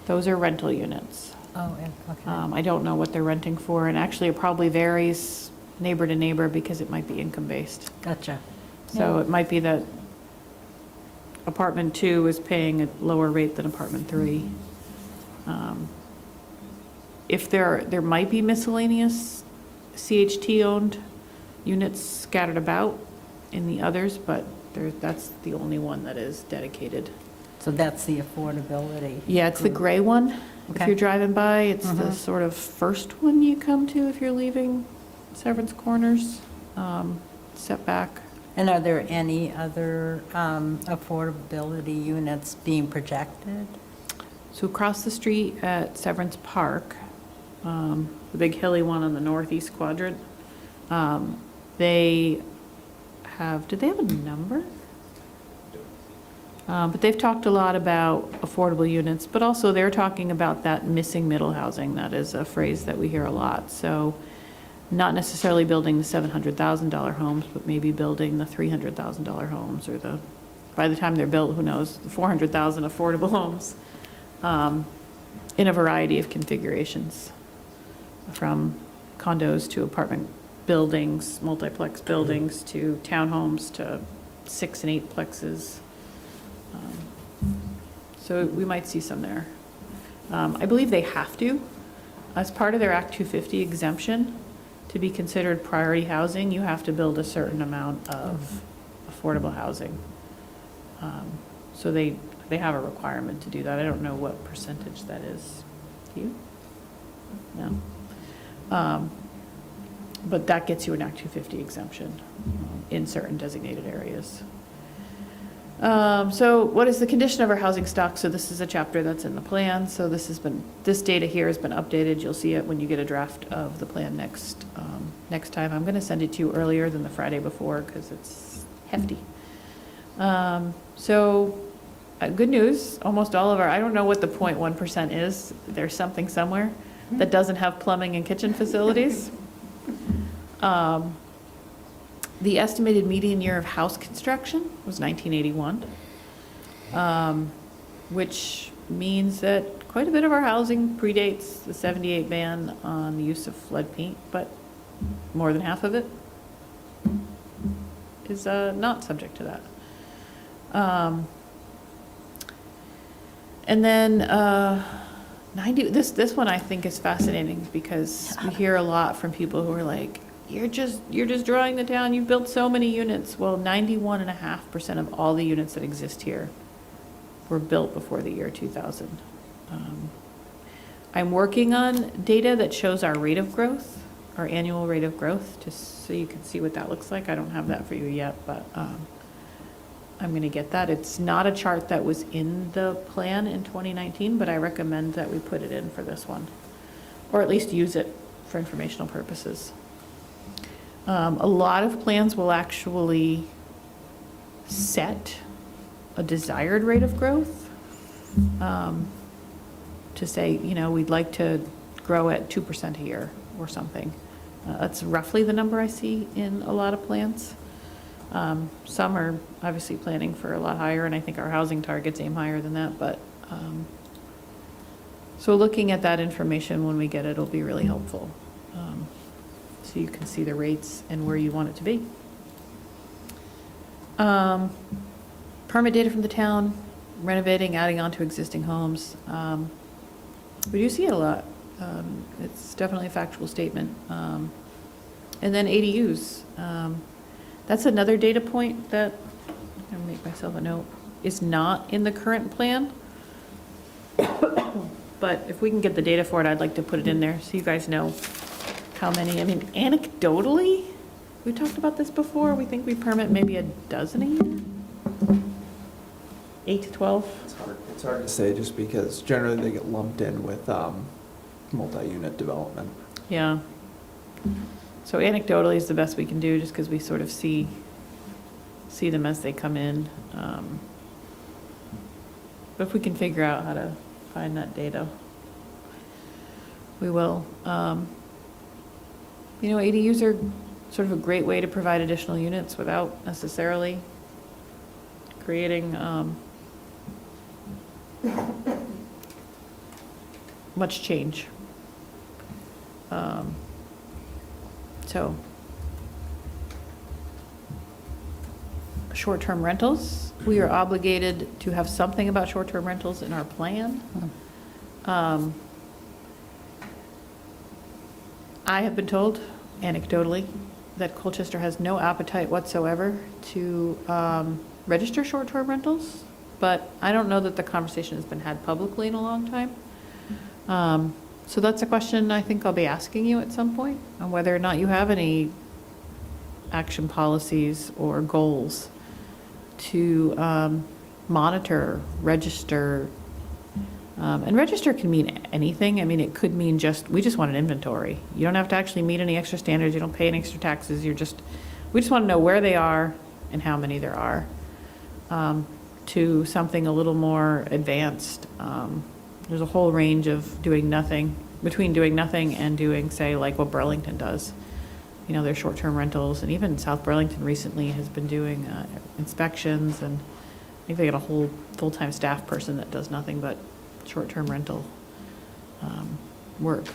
Those are rental units. Oh, okay. I don't know what they're renting for, and actually it probably varies neighbor to neighbor because it might be income-based. Gotcha. So it might be that apartment 2 is paying a lower rate than apartment 3. If there might be miscellaneous CHT-owned units scattered about in the others, but that's the only one that is dedicated. So that's the affordability. Yeah, it's the gray one. If Okay. you're driving by, it's the sort of first one you come to if you're leaving Severance Corners, setback. And are there any other affordability units being projected? So across the street at Severance Park, the big hilly one on the northeast quadrant, they have, did they have a number? But they've talked a lot about affordable units, but also they're talking about that missing middle housing. That is a phrase that we hear a lot. So not necessarily building the $700,000 homes, but maybe building the $300,000 homes, or by the time they're built, who knows, the 400,000 affordable homes, in a variety of configurations, from condos to apartment buildings, multiplex buildings, to townhomes, to 6 and 8 plexes. So we might see some there. I believe they have to, as part of their Act 250 exemption, to be considered priority housing, you have to build a certain amount of affordable housing. So they have a requirement to do that. I don't know what percentage that is. Do you? No. But that gets you an Act 250 exemption in certain designated areas. So what is the condition of our housing stock? So this is a chapter that's in the plan. So this data here has been updated. You'll see it when you get a draft of the plan next time. I'm going to send it to you earlier than the Friday before because it's hefty. Good news, almost all of I don't know what the 0.1% is. There's something somewhere that doesn't have plumbing and kitchen facilities. The estimated median year of house construction was 1981, which means that quite a bit of our housing predates the 78 ban on the use of lead paint, but more than half of it is not subject to that. And then this one I think is fascinating because we hear a lot from people who are like, you're just drawing the town, you've built so many units. Well, 91.5% of all the units that exist here were built before the year 2000. I'm working on data that shows our rate of growth, our annual rate of growth, just so you can see what that looks like. I don't have that for you yet, but I'm going to get that. It's not a chart that was in the plan in 2019, but I recommend that we put it in for this one, or at least use it for informational purposes. A lot of plans will actually set a desired rate of growth to say, we'd like to grow at 2% a year or something. That's roughly the number I see in a lot of plans. Some are obviously planning for a lot higher, and I think our housing targets aim higher than that, but, so looking at that information when we get it will be really helpful. So you can see the rates and where you want it to be. Permit data from the town, renovating, adding on to existing homes. We do see it a lot. It's definitely a factual statement. And then ADUs. That's another data point that, I'm gonna make myself a note, is not in the current plan. But if we can get the data for it, I'd like to put it in there so you guys know how many. I mean, anecdotally, we talked about this before. We think we permit maybe a dozen a year. 8 to 12. It's hard to say just because generally they get lumped in with multi-unit development. Yeah. So anecdotally is the best we can do, just because we sort of see them as they come in. But if we can figure out how to find that data, we will. ADUs are sort of a great way to provide additional units without necessarily creating much change. So, short-term rentals, we are obligated to have something about short-term rentals in our plan. I have been told, anecdotally, that Colchester has no appetite whatsoever to register short-term rentals, but I don't know that the conversation has been had publicly in a long time. So that's a question I think I'll be asking you at some point, on whether or not you have any action policies or goals to monitor, register. And register can mean anything. I mean, it could mean we just want an inventory. You don't have to actually meet any extra standards. You don't pay any extra taxes. We just want to know where they are and how many there are, to something a little more advanced. There's a whole range of between doing nothing and doing, say, like what Burlington does. Their short-term rentals, and even South Burlington recently has been doing inspections, and I think they got a whole full-time staff person that does nothing but short-term rental work.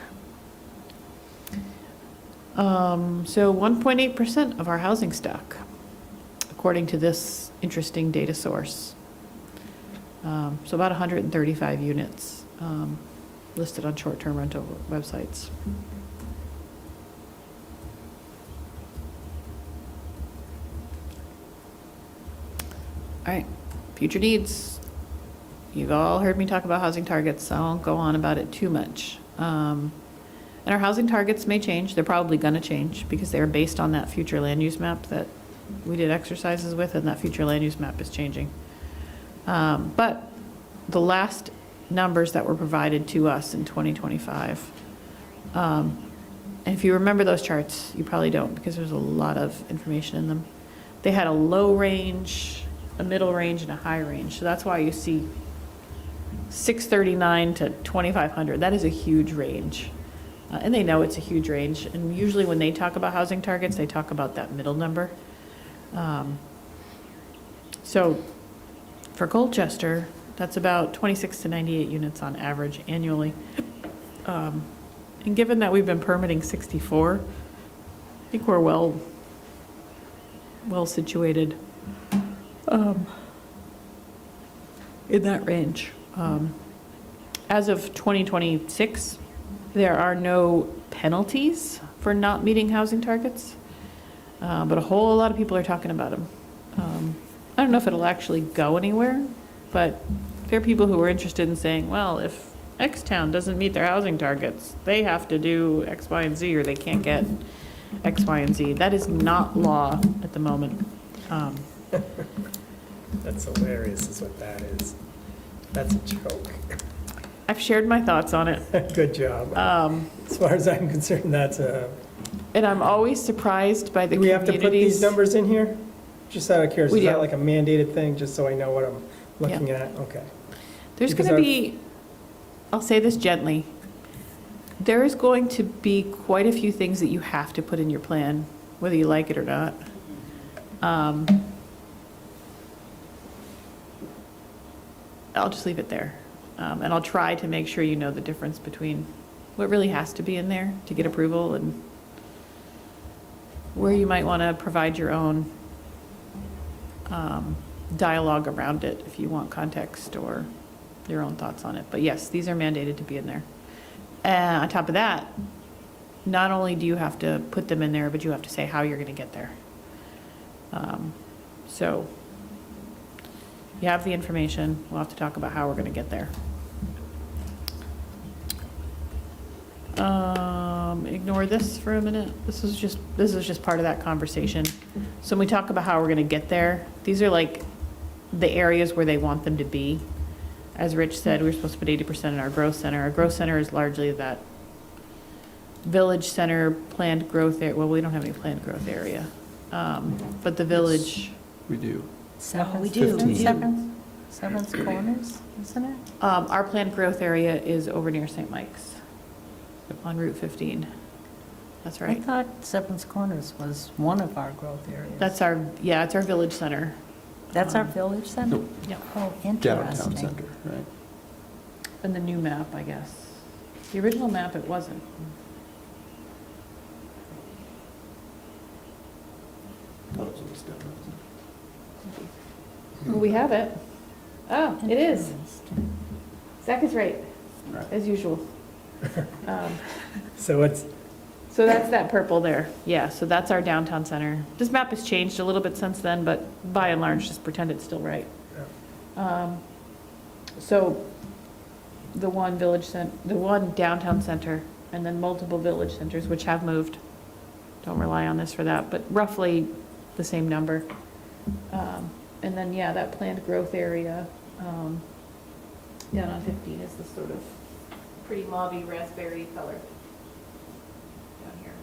So 1.8% of our housing stock, according to this interesting data source. So about 135 units listed on short-term rental websites. All right, future needs. You've all heard me talk about housing targets, so I won't go on about it too much. And our housing targets may change. They're probably going to change because they're based on that future land use map that we did exercises with, and that future land use map is changing. But the last numbers that were provided to us in 2025, and if you remember those charts, you probably don't because there's a lot of information in them. They had a low range, a middle range, and a high range. So that's why you see 639 to 2,500. That is a huge range. And they know it's a huge range. And usually when they talk about housing targets, they talk about that middle number. So for Colchester, that's about 26 to 98 units on average annually. And given that we've been permitting 64, I think we're well situated in that range. As of 2026, there are no penalties for not meeting housing targets, but a whole lot of people are talking about them. I don't know if it'll actually go anywhere, but there are people who are interested in saying, well, if X town doesn't meet their housing targets, they have to do X, Y, and Z, or they can't get X, Y, and Z. That is not law at the moment. That's hilarious is what that is. That's a joke. I've shared my thoughts on it. Good job. As far as I'm concerned, that's a... And I'm always surprised by the Do we have to put these communities. numbers in here? Just out of curiosity, We is that do. like a mandated thing, just so I know what I'm looking at? Okay. There's Because going to be, I'll say this gently, there is going to be quite a few things that you have to put in your plan, whether you like it or not. I'll just leave it there. And I'll try to make sure you know the difference between what really has to be in there to get approval and where you might want to provide your own dialogue around it if you want context or your own thoughts on it. But yes, these are mandated to be in there. And on top of that, not only do you have to put them in there, but you have to say how you're going to get there. So you have the information. We'll have to talk about how we're going to get there. Ignore this for a minute. This is just part of that conversation. So when we talk about how we're going to get there, these are like the areas where they want them to be. As Rich said, we're supposed to put 80% in our growth center. Our growth center is largely that village center planned growth area. Well, we don't have any planned growth area. But the village, We do. Severance- we do. Severance Corners, isn't it? our planned growth area is over near St. Mike's on Route 15. That's I right. thought Severance Corners was one of our growth areas. That's our, yeah, it's our village center. That's our village center? Nope. Yep. Oh, Downtown interesting. center, right? And the new map, I guess. The original map, it wasn't. Thought it was downtown. Well, we have it. Oh, it is. Interesting. Zach is right, Right. as usual. So it's, So that's that purple there. Yeah, so that's our downtown center. This map has changed a little bit since then, but by and large, just pretend it's still right. So the one the one downtown center, and then multiple village centers, which have moved. Don't rely on this for that, but roughly the same number. And then, yeah, that planned growth area, down on 15 is the sort of pretty mauvey raspberry color down here.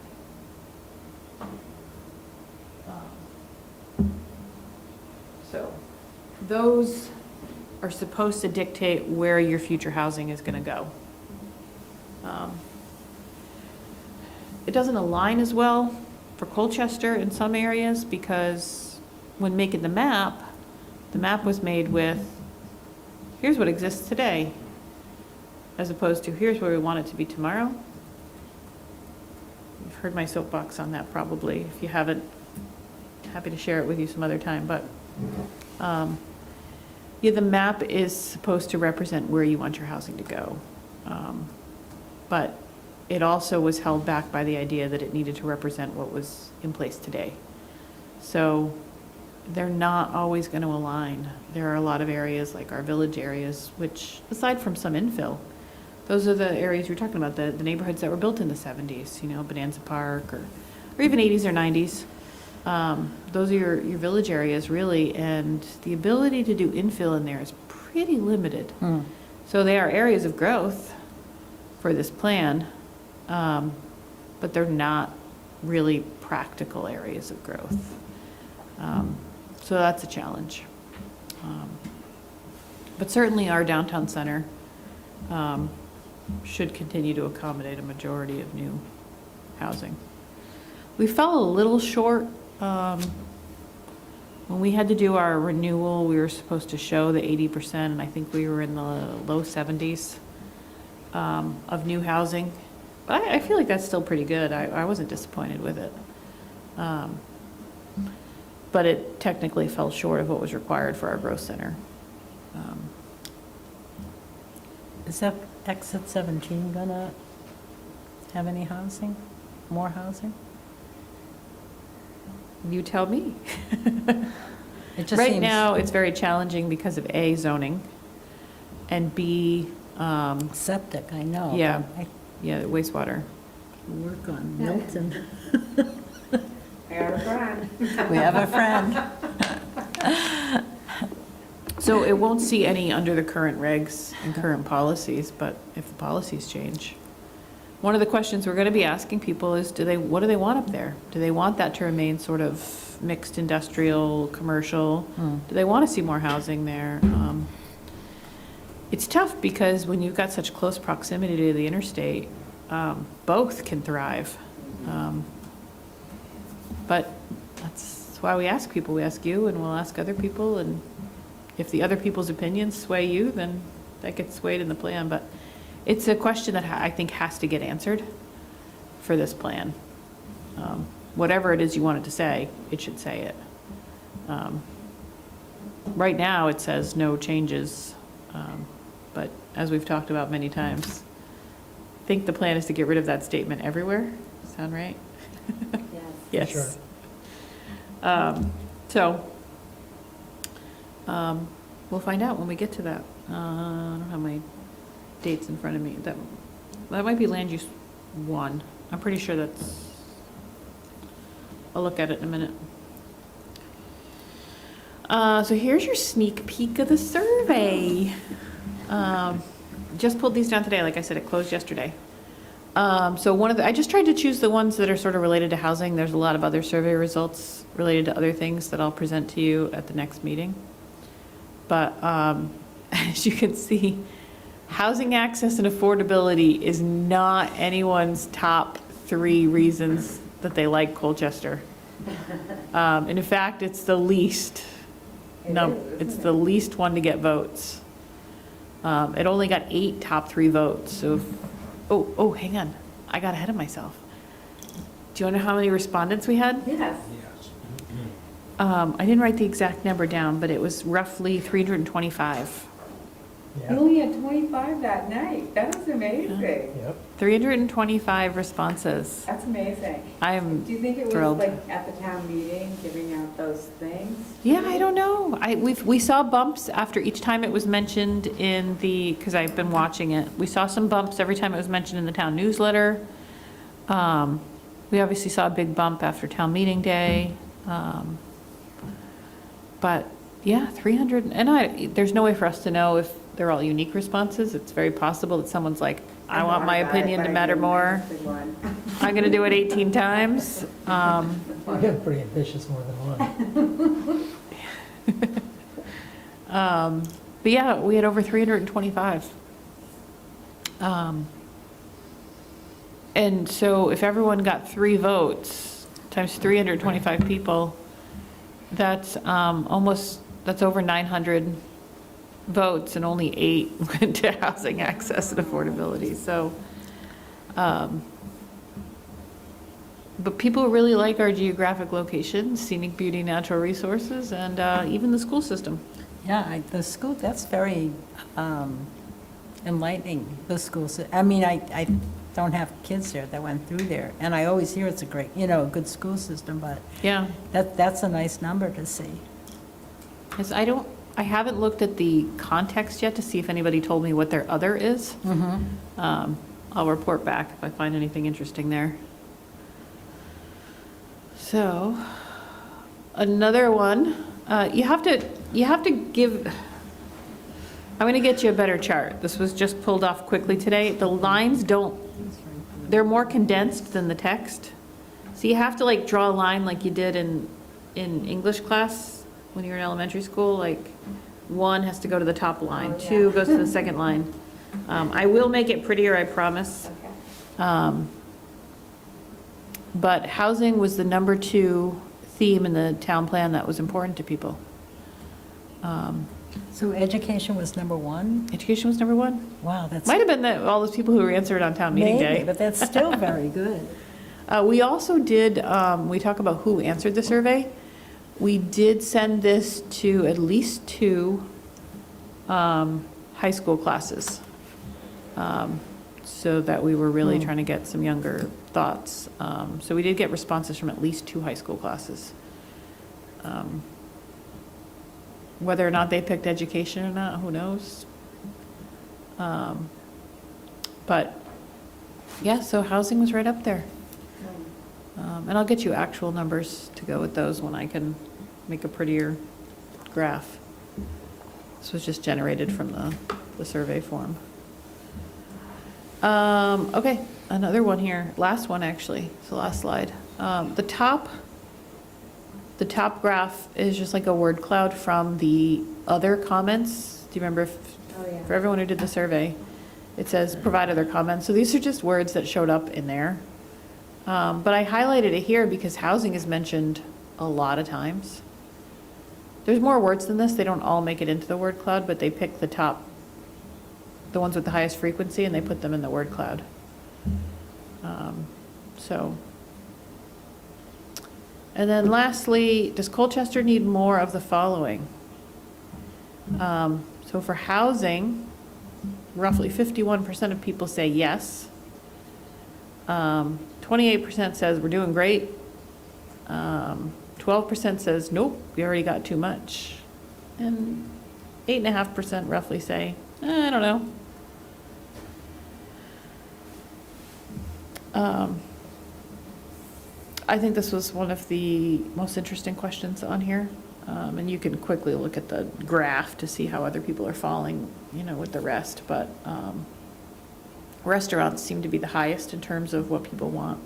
So those are supposed to dictate where your future housing is going to go. It doesn't align as well for Colchester in some areas because when making the map was made with, here's what exists today, as opposed to here's where we want it to be tomorrow. You've heard my soapbox on that probably. If you haven't, happy to share it with you some other time. But yeah, the map is supposed to represent where you want your housing to go. But it also was held back by the idea that it needed to represent what was in place today. So they're not always going to align. There are a lot of areas like our village areas, which aside from some infill, those are the areas you're talking about, the neighborhoods that were built in the 70s, you know, Bonanza Park or even 80s or 90s. Those are your village areas really, and the ability to do infill in there is pretty limited. So they are areas of growth for this plan, but they're not really practical areas of growth. So that's a challenge. But certainly our downtown center should continue to accommodate a majority of new housing. We fell a little short. When we had to do our renewal, we were supposed to show the 80%, and I think we were in the low 70s of new housing. But I feel like that's still pretty good. I wasn't disappointed with it. But it technically fell short of what was required for our growth center. Is that exit 17 gonna have any housing, more housing? You tell me. It just Right seems- now, it's very challenging because of A, zoning, and B, Septic, I know. Yeah. but yeah, wastewater. I work on Milton. I have a friend. We have a friend. So it won't see any under the current regs and current policies, but if the policies change. One of the questions we're going to be asking people is, what do they want up there? Do they want that to remain sort of mixed industrial, commercial? Do they want to see more housing there? It's tough because when you've got such close proximity to the interstate, both can thrive. But that's That's why we ask people. We ask you, and we'll ask other people, and if the other people's opinions sway you, then that gets swayed in the plan. But it's a question that I think has to get answered for this plan. Whatever it is you want it to say, it should say it. Right now, it says no changes, but as we've talked about many times, I think the plan is to get rid of that statement everywhere. Sound right? Yes. Sure. So, we'll find out when we get to that. I don't have my dates in front of me. That might be land use 1. I'm pretty sure that's, I'll look at it in a minute. So here's your sneak peek of the survey. Just pulled these down today. Like I said, it closed yesterday. So I just tried to choose the ones that are sort of related to housing. There's a lot of other survey results related to other things that I'll present to you at the next meeting. But as you can see, housing access and affordability is not anyone's top 3 reasons that they like Colchester. And in fact, it's the least. It's the least one to get votes. It only got 8 top 3 votes. So, hang on, I got ahead of myself. Do you want to know how many respondents we had? Yes. I didn't write the exact number down, but it was roughly 325. You Yeah. only had 25 that night. That was amazing. Yep. 325 responses. That's amazing. I'm Do you think it was thrilled. like at the town meeting, giving out those things? Yeah, I don't know. We saw bumps after each time it was mentioned in because I've been watching it. We saw some bumps every time it was mentioned in the town newsletter. We obviously saw a big bump after town meeting day. But yeah, 300, and there's no way for us to know if they're all unique responses. It's very possible that someo's like, I want my opinion to matter more. I'm going to do it 18 times. You get pretty ambitious more than one. But yeah, we had over 325. And so if everyone got 3 votes times 325 people, that's that's over 900 votes, and only 8 went to housing access and affordability. So, but people really like our geographic locations, scenic beauty, natural resources, and even the school system. Yeah, the school, that's very enlightening, the school. I mean, I don't have kids there that went through there, and I always hear it's a great, a good school system, but Yeah. that's a nice number to see. Because I haven't looked at the context yet to see if anybody told me what their other is. I'll report back if I find anything interesting there. So, another one, you have to give, I'm going to get you a better chart. This was just pulled off quickly today. The lines they're more condensed than the text. So you have to like draw a line like you did in English class when you were in elementary school. Like 1 has to go to the top line, 2 goes to the second line. I will make it prettier, I promise. Okay. But housing was the number 2 theme in the town plan that was important to people. So education was number 1? Education was number 1. Wow, that's. Might have been all those people who answered on town meeting Maybe, day. but that's still very good. We also did, we talk about who answered the survey. We did send this to at least 2 high school classes, so that we were really trying to get some younger thoughts. So we did get responses from at least 2 high school classes. Whether or not they picked education or not, who knows? But yeah, so housing was right up there. And I'll get you actual numbers to go with those when I can make a prettier graph. This was just generated from the survey form. Okay, another one here, last one actually, it's the last slide. The top graph is just like a word cloud from the other comments. Do you remember for everyone who did the survey, it says provide other comments. So these are just words that showed up in there. But I highlighted it here because housing is mentioned a lot of times. There's more words than this. They don't all make it into the word cloud, but they pick the ones with the highest frequency, and they put them in the word cloud. So. And then lastly, does Colchester need more of the following? So for housing, roughly 51% of people say yes. 28% says we're doing great. 12% says nope, we already got too much. And 8.5% roughly say, I don't know. I think this was one of the most interesting questions on here. And you can quickly look at the graph to see how other people are falling, with the rest. But restaurants seem to be the highest in terms of what people want.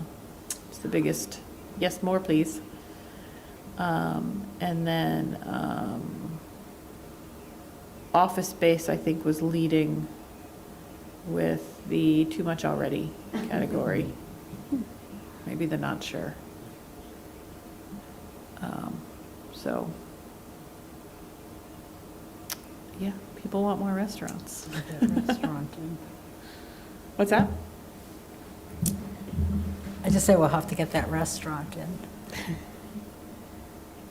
It's the biggest, yes, more please. And then office space, I think, was leading with the too much already category. Maybe the not sure. So, yeah, people want more restaurants. Restaurant. What's that? I just say we'll have to get that restaurant in.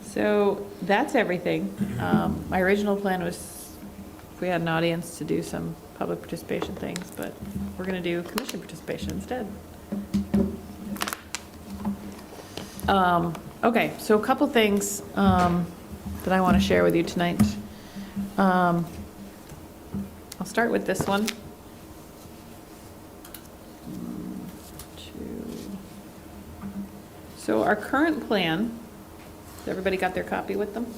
So that's everything. My original plan was, if we had an audience, to do some public participation things, but we're going to do commission participation instead. Okay, so a couple things that I want to share with you tonight. I'll start with this one. So our current plan, has everybody got their copy with them?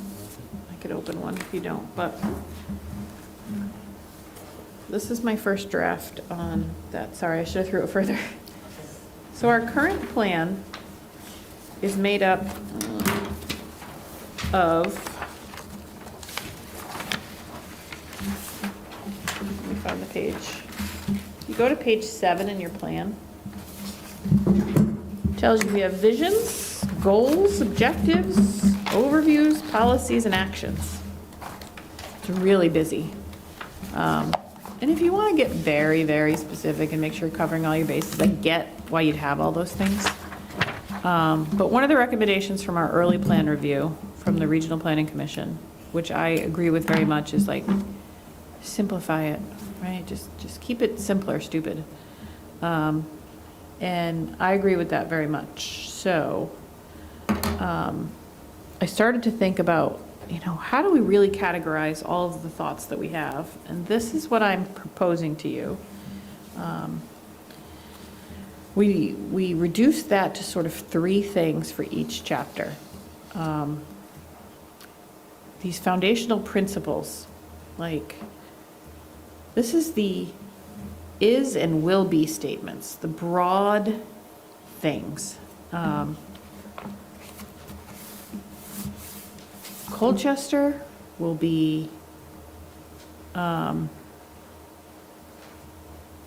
I could open one if you don't, but this is my first draft on that. Sorry, I should have threw it further. So our current plan is made up of, let me find the page. You go to page 7 in your plan. Tells you we have visions, goals, objectives, overviews, policies, and actions. It's really busy. And if you want to get very, very specific and make sure you're covering all your bases, I get why you'd have all those things. But one of the recommendations from our early plan review from the Regional Planning Commission, which I agree with very much, is like, simplify it, right? Just keep it simpler, stupid. And I agree with that very much. So I started to think about, how do we really categorize all of the thoughts that we have? And this is what I'm proposing to you. We reduced that to sort of 3 things for each chapter. These foundational principles, like, this is the is and will be statements, the broad things. Colchester will be,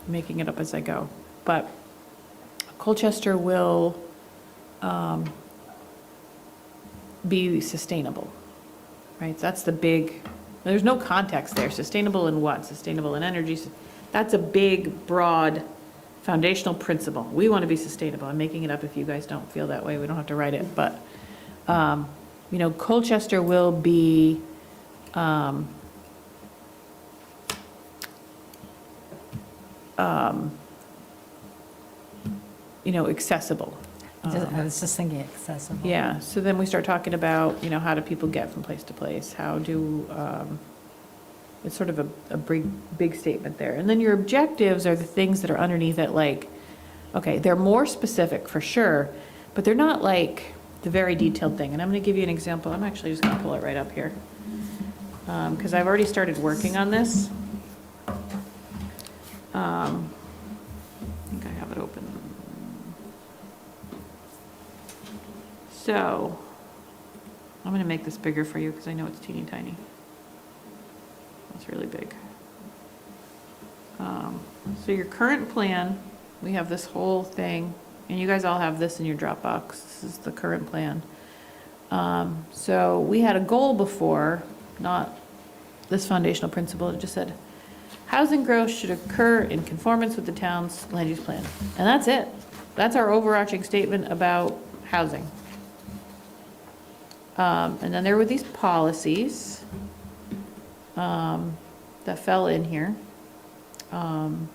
making it up as I go, but Colchester will be sustainable, right? That's the big, there's no context there. Sustainable in what? Sustainable in energy. That's a big, broad, foundational principle. We want to be sustainable. I'm making it up if you guys don't feel that way. We don't have to write it. But, Colchester will be accessible. I was just thinking accessible. Yeah, so then we start talking about, how do people get from place to place? How do, it's sort of a big statement there. And then your objectives are the things that are underneath it, like, okay, they're more specific for sure, but they're not like the very detailed thing. And I'm going to give you an example. I'm actually just going to pull it right up here, because I've already started working on this. I think I have it open. So, I'm going to make this bigger for you because I know it's teeny tiny. That's really big. So your current plan, we have this whole thing, and you guys all have this in your Dropbox. This is the current plan. So we had a goal before, not this foundational principle, it just said, housing growth should occur in conformance with the town's land use plan. And that's it. That's our overarching statement about housing. And then there were these policies that fell in here. And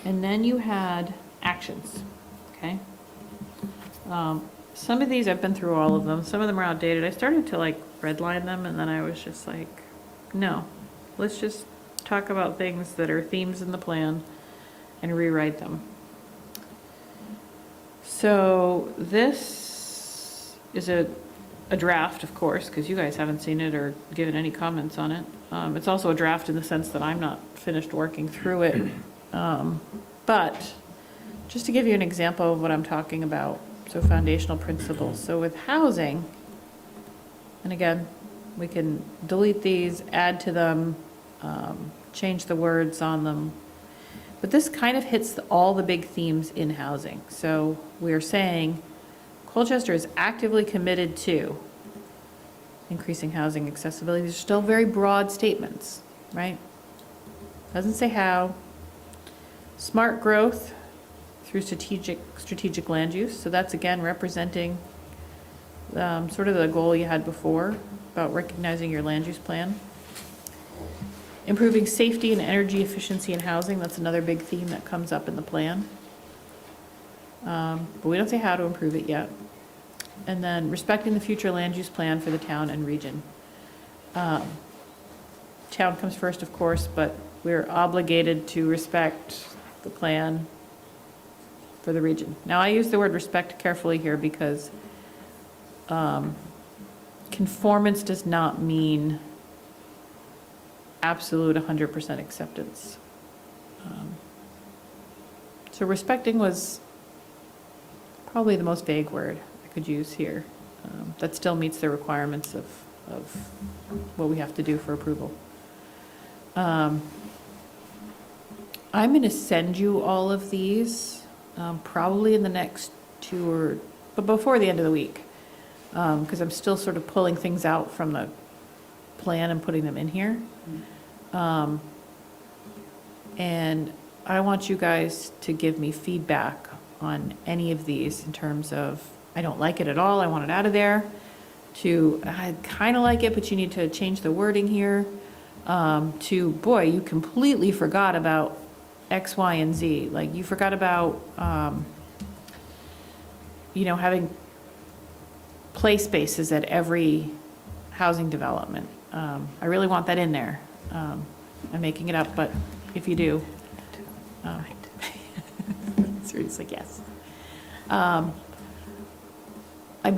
then you had actions, okay? Some of these, I've been through all of them. Some of them are outdated. I started to like redline them, and then I was just like, no, let's just talk about things that are themes in the plan and rewrite them. So this is a draft, of course, because you guys haven't seen it or given any comments on it. It's also a draft in the sense that I'm not finished working through it. But just to give you an example of what I'm talking about, so foundational principles. So with housing, and again, we can delete these, add to them, change the words on them. But this kind of hits all the big themes in housing. So we're saying Colchester is actively committed to increasing housing accessibility. These are still very broad statements, right? Doesn't say how. Smart growth through strategic land use. So that's again representing sort of the goal you had before about recognizing your land use plan. Improving safety and energy efficiency in housing, that's another big theme that comes up in the plan. But we don't say how to improve it yet. And then respecting the future land use plan for the town and region. Town comes first, of course, but we're obligated to respect the plan for the region. Now, I use the word respect carefully here because conformance does not mean absolute 100% acceptance. So respecting was probably the most vague word I could use here. That still meets the requirements of what we have to do for approval. I'm going to send you all of these probably in the next but before the end of the week, because I'm still sort of pulling things out from the plan and putting them in here. And I want you guys to give me feedback on any of these in terms of, I don't like it at all, I want it out of there, to, I kind of like it, but you need to change the wording here, to, boy, you completely forgot about X, Y, and Z. Like, you forgot about, having play spaces at every housing development. I really want that in there. I'm making it up, but if you do, seriously, yes. I'm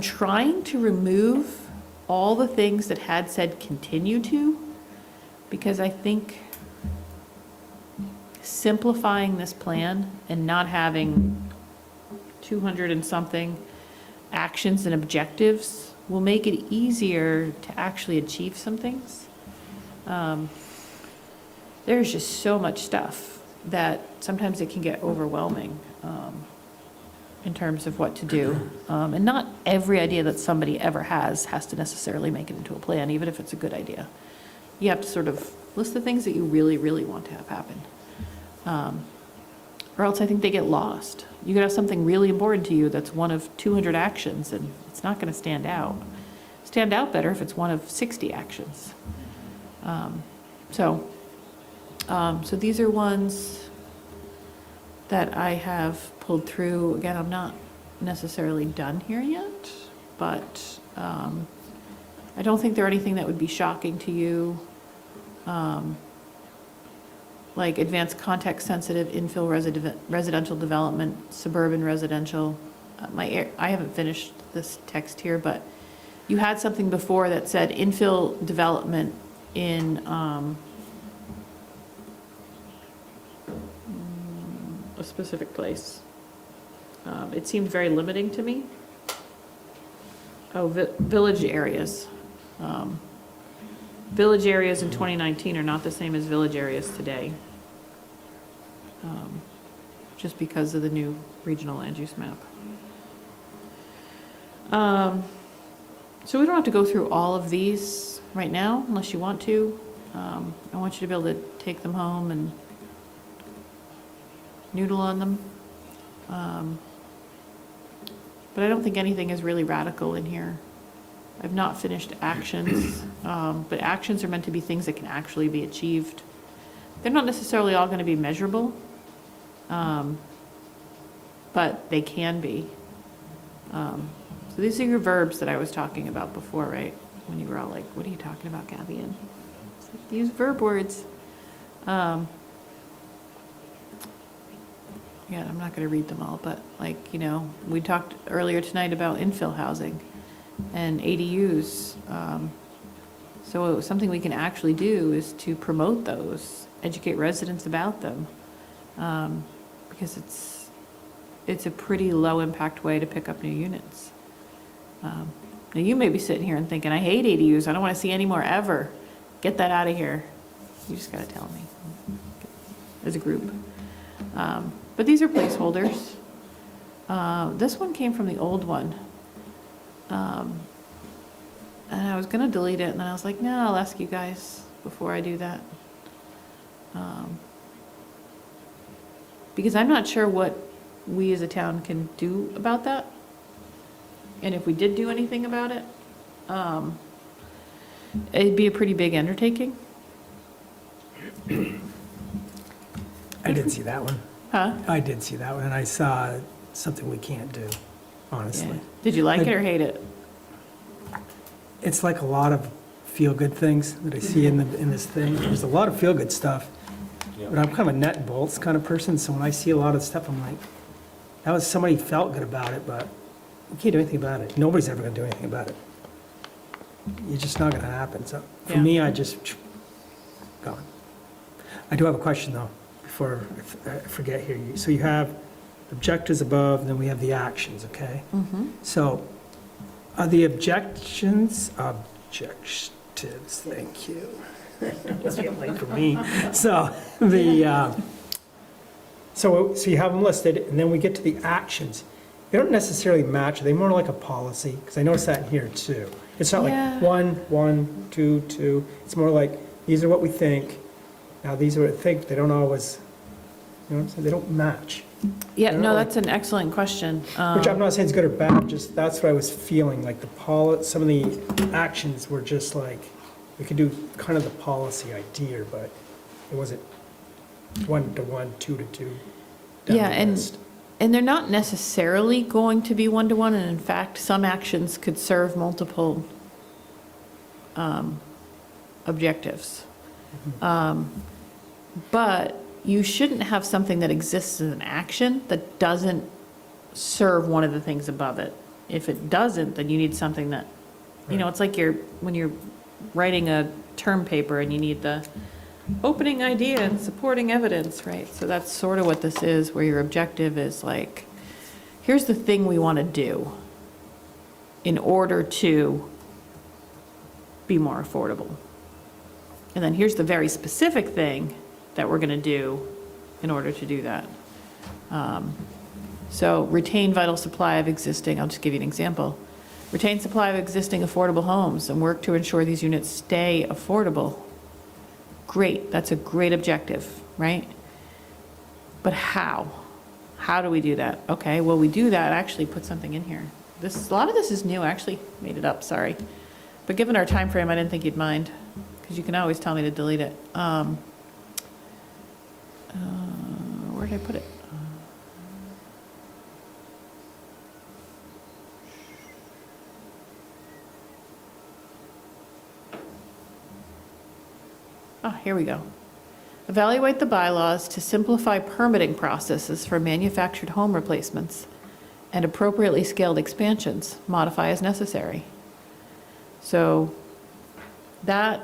trying to remove all the things that had said continue to, because I think simplifying this plan and not having 200 and something actions and objectives will make it easier to actually achieve some things. There's just so much stuff that sometimes it can get overwhelming in terms of what to do. And not every idea that somebody ever has to necessarily make it into a plan, even if it's a good idea. You have to sort of list the things that you really, really want to have happen. Or else I think they get lost. You could have something really important to you that's one of 200 actions, and it's not going to stand out. Stand out better if it's one of 60 actions. So these are ones that I have pulled through. Again, I'm not necessarily done here yet, but I don't think they're anything that would be shocking to you. Like advanced context-sensitive infill residential development, suburban residential. I haven't finished this text here, but you had something before that said infill development in a specific place. It seemed very limiting to me. Oh, village areas. Village areas in 2019 are not the same as village areas today, just because of the new regional land use map. So we don't have to go through all of these right now unless you want to. I want you to be able to take them home and noodle on them. But I don't think anything is really radical in here. I've not finished actions, but actions are meant to be things that can actually be achieved. They're not necessarily all going to be measurable, but they can be. So these are your verbs that I was talking about before, right? When you were all like, what are you talking about, Gabby? And it's like, use verb words. Yeah, I'm not going to read them all, but like, we talked earlier tonight about infill housing and ADUs. So something we can actually do is to promote those, educate residents about them, because it's a pretty low impact way to pick up new units. Now you may be sitting here and thinking, I hate ADUs, I don't want to see any more ever. Get that out of here. You just got to tell me as a group. But these are placeholders. This one came from the old one. And I was going to delete it, and then I was like, no, I'll ask you guys before I do that. Because I'm not sure what we as a town can do about that. And if we did do anything about it, it'd be a pretty big undertaking. I did see that one. Huh? I did see that one, and I saw something we can't do, honestly. Yeah. Did you like it or hate it? It's like a lot of feel-good things that I see in this thing. There's a lot of feel-good stuff, but I'm kind of a nut and bolts kind of person, so when I see a lot of stuff, I'm like, that was, somebody felt good about it, but we can't do anything about it. Nobody's ever going to do anything about it. It's just not going to happen. So for Yeah. me, I just gone. I do have a question though, before I forget here. So you have objectives above, then we have the actions, okay? Mm-hmm. So are the objectives, thank you. Must be late for me. So so you have them listed, and then we get to the actions. They don't necessarily match, they're more like a policy, because I noticed that in here too. It's not Yeah. like 1, 2, 2. It's more like, these are what we think. Now, these are what I think, they don't always, you know what I'm saying? They don't match. Yeah, They're no, not that's an excellent question. Which I'm not saying is good or bad, just that's what I was feeling, like some of the actions were just like, we could do kind of the policy idea, but it wasn't 1 to 1, 2 to 2. down Yeah, the list. and they're not necessarily going to be one-to-one, and in fact, some actions could serve multiple objectives. But you shouldn't have something that exists as an action that doesn't serve one of the things above it. If it doesn't, then you need something that, it's like when you're writing a term paper and you need the opening idea and supporting evidence, right? So that's sort of what this is, where your objective is like, here's the thing we want to do in order to be more affordable. And then here's the very specific thing that we're going to do in order to do that. So retain vital supply of existing, I'll just give you an example. Retain supply of existing affordable homes and work to ensure these units stay affordable. Great, that's a great objective, right? But how? How do we do that? Okay, well, we do that, actually put something in here. A lot of this is new, I actually made it up, sorry. But given our time frame, I didn't think you'd mind, because you can always tell me to delete it. Where did I put it? Here we go. Evaluate the bylaws to simplify permitting processes for manufactured home replacements and appropriately scaled expansions. Modify as necessary. So that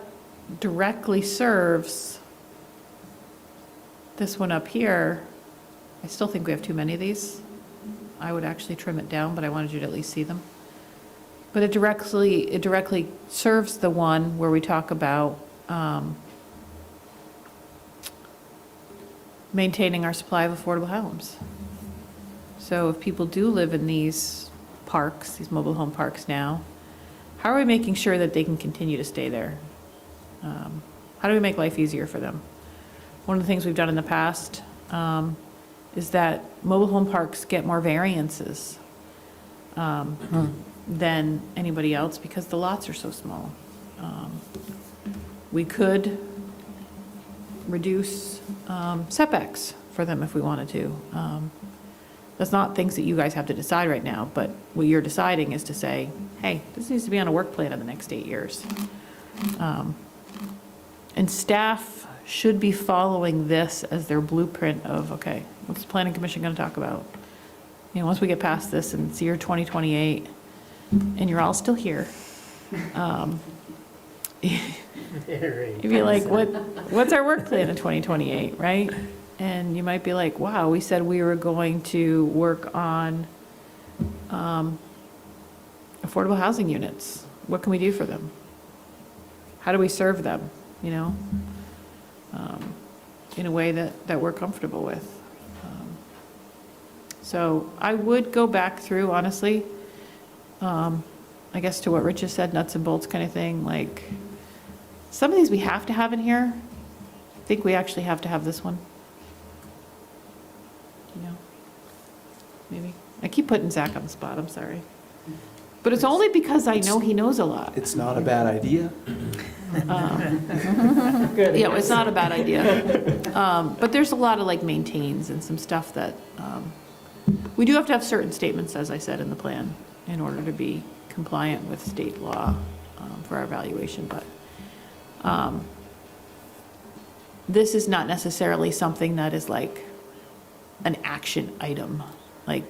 directly serves this one up here. I still think we have too many of these. I would actually trim it down, but I wanted you to at least see them. But it directly serves the one where we talk about maintaining our supply of affordable homes. So if people do live in these parks, these mobile home parks now. How are we making sure that they can continue to stay there? How do we make life easier for them? One of the things we've done in the past is that mobile home parks get more variances than anybody else because the lots are so small. We could reduce setbacks for them if we wanted to. That's not things that you guys have to decide right now, but what you're deciding is to say, hey, this needs to be on a work plan in the next 8 years. And staff should be following this as their blueprint of, okay, what's the planning commission going to talk about? You know, once we get past this and it's year 2028, and you're all still here, you'd be like, what's our work plan in 2028, right? And you might be like, wow, we said we were going to work on affordable housing units. What can we do for them? How do we serve them, you know, in a way that we're comfortable with? So I would go back through, honestly, I guess to what Rich has said, nuts and bolts kind of thing, like, some of these we have to have in here. I think we actually have to have this one. You know, maybe. I keep putting Zach on the spot, I'm sorry. But it's only because I know he knows a lot. It's not a bad idea. Yeah, it's not a bad idea. But there's a lot of like maintains and some stuff that, we do have to have certain statements, as I said, in the plan in order to be compliant with state law for our evaluation, but this is not necessarily something that is like an action item. Like,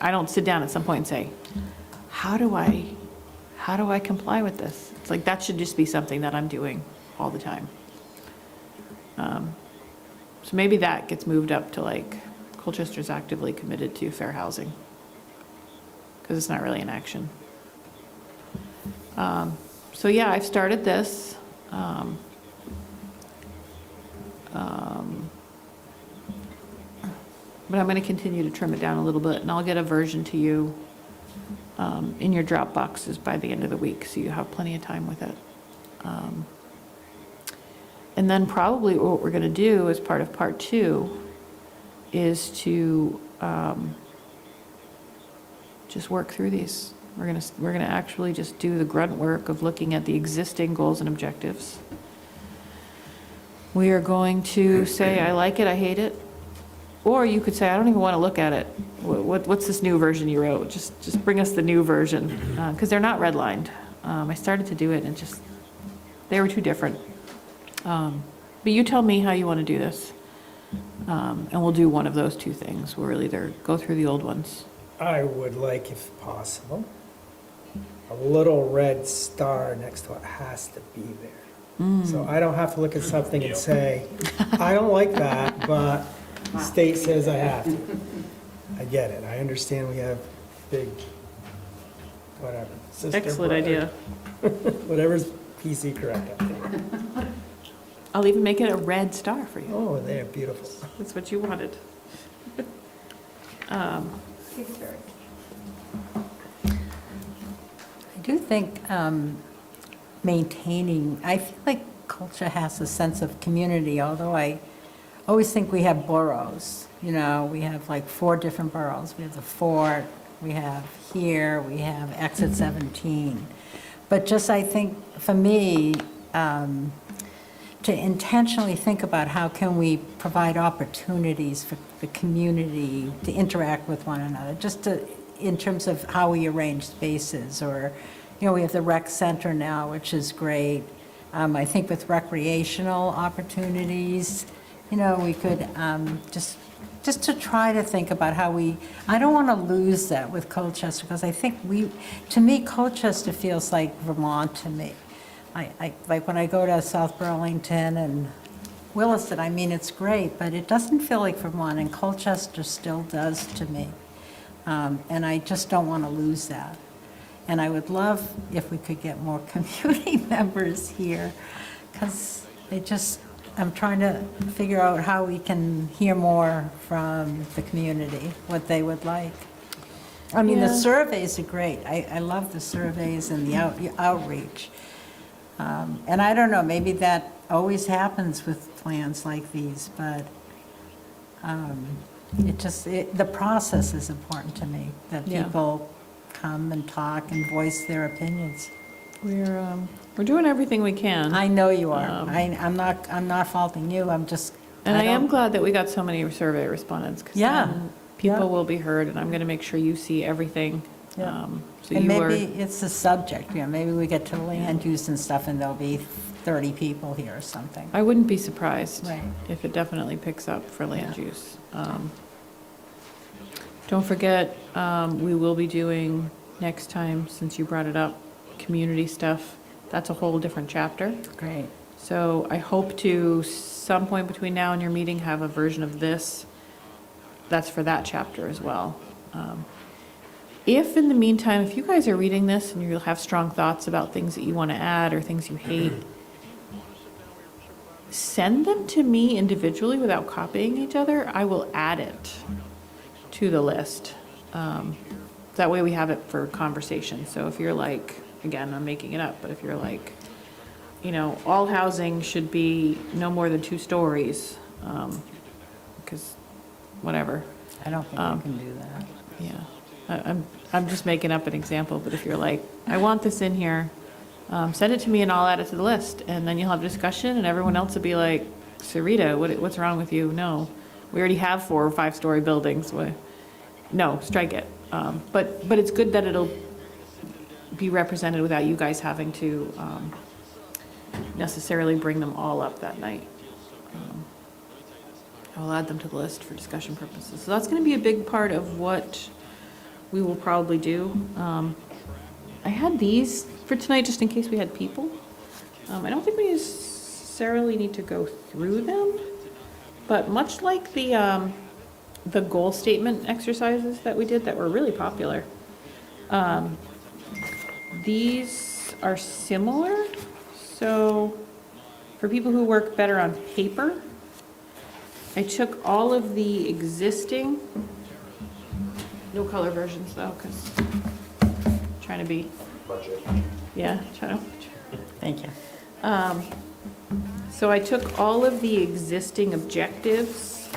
I don't sit down at some point and say, how do I comply with this? It's like, that should just be something that I'm doing all the time. So maybe that gets moved up to like, Colchester's actively committed to fair housing, because it's not really an action. So yeah, I've started this. But I'm going to continue to trim it down a little bit, and I'll get a version to you in your drop boxes by the end of the week, so you have plenty of time with it. And then probably what we're going to do as part of part 2 is to just work through these. We're going to actually just do the grunt work of looking at the existing goals and objectives. We are going to say, I like it, I hate it. Or you could say, I don't even want to look at it. What's this new version you wrote? Just bring us the new version, because they're not redlined. I started to do it and just, they were too different. But you tell me how you want to do this. And we'll do one of those two things. We'll either go through the old ones. I would like, if possible, a little red star next to it has to be there. So I don't have to look at something and say, I don't like that, but state says I have to. I get it. I understand we have big, whatever. sister, Excellent brother, idea. Whatever's PC correct up there. I'll even make it a red star for you. Oh, they're beautiful. That's what you wanted. I do think maintaining, I feel like culture has a sense of community, although I always think we have boroughs. You know, we have like 4 different boroughs. We have the Fort, we have here, we have Exit 17. But just, I think, for me, to intentionally think about how can we provide opportunities for the community to interact with one another, just to, in terms of how we arrange spaces, or, you know, we have the rec center now, which is great. I think with recreational opportunities, you know, we could just to try to think about how we, I don't want to lose that with Colchester, because I think to me, Colchester feels like Vermont to me. I like when I go to South Burlington and Williston, I mean, it's great, but it doesn't feel like Vermont, and Colchester still does to me. And I just don't want to lose that. And I would love if we could get more community members here, because I'm trying to figure out how we can hear more from the community, what they would like. I mean, the Yeah. surveys are great. I love the surveys and the outreach. And I don't know, maybe that always happens with plans like these, but the process is important to me, that Yeah. people come and talk and voice their opinions. We're doing everything we can. I know you are. Um, I'm not faulting you, I'm just. And I am don't- glad that we got so many survey respondents, because Yeah, then people yeah. will be heard, and I'm going to make sure you see everything. Yeah. So And you are, maybe it's the subject, maybe we get to land use and stuff and there'll be 30 people here or something. I wouldn't be surprised Right. if it definitely picks up for land use. Don't forget, we will be doing next time, since you brought it up, community stuff. That's a whole different chapter. Great. So I hope to, some point between now and your meeting, have a version of this that's for that chapter as well. If in the meantime, if you guys are reading this and you have strong thoughts about things that you want to add or things you hate, send them to me individually without copying each other. I will add it to the list. That way we have it for conversation. So if you're like, again, I'm making it up, but if you're like, all housing should be no more than 2 stories, because whatever. I don't think we can do that. Yeah, I'm just making up an example, but if you're like, I want this in here, send it to me and I'll add it to the list, and then you'll have discussion, and everyone else will be like, Sarita, what's wrong with you? No, we already have 4 or 5-story buildings. No, strike it. But it's good that it'll be represented without you guys having to necessarily bring them all up that night. I'll add them to the list for discussion purposes. So that's going to be a big part of what we will probably do. I had these for tonight just in case we had people. I don't think we necessarily need to go through them, but much like the goal statement exercises that we did that were really popular, these are similar. So for people who work better on paper, I took all of the existing, no color versions though, because trying to be, Budget. yeah, Thank you. so I took all of the existing objectives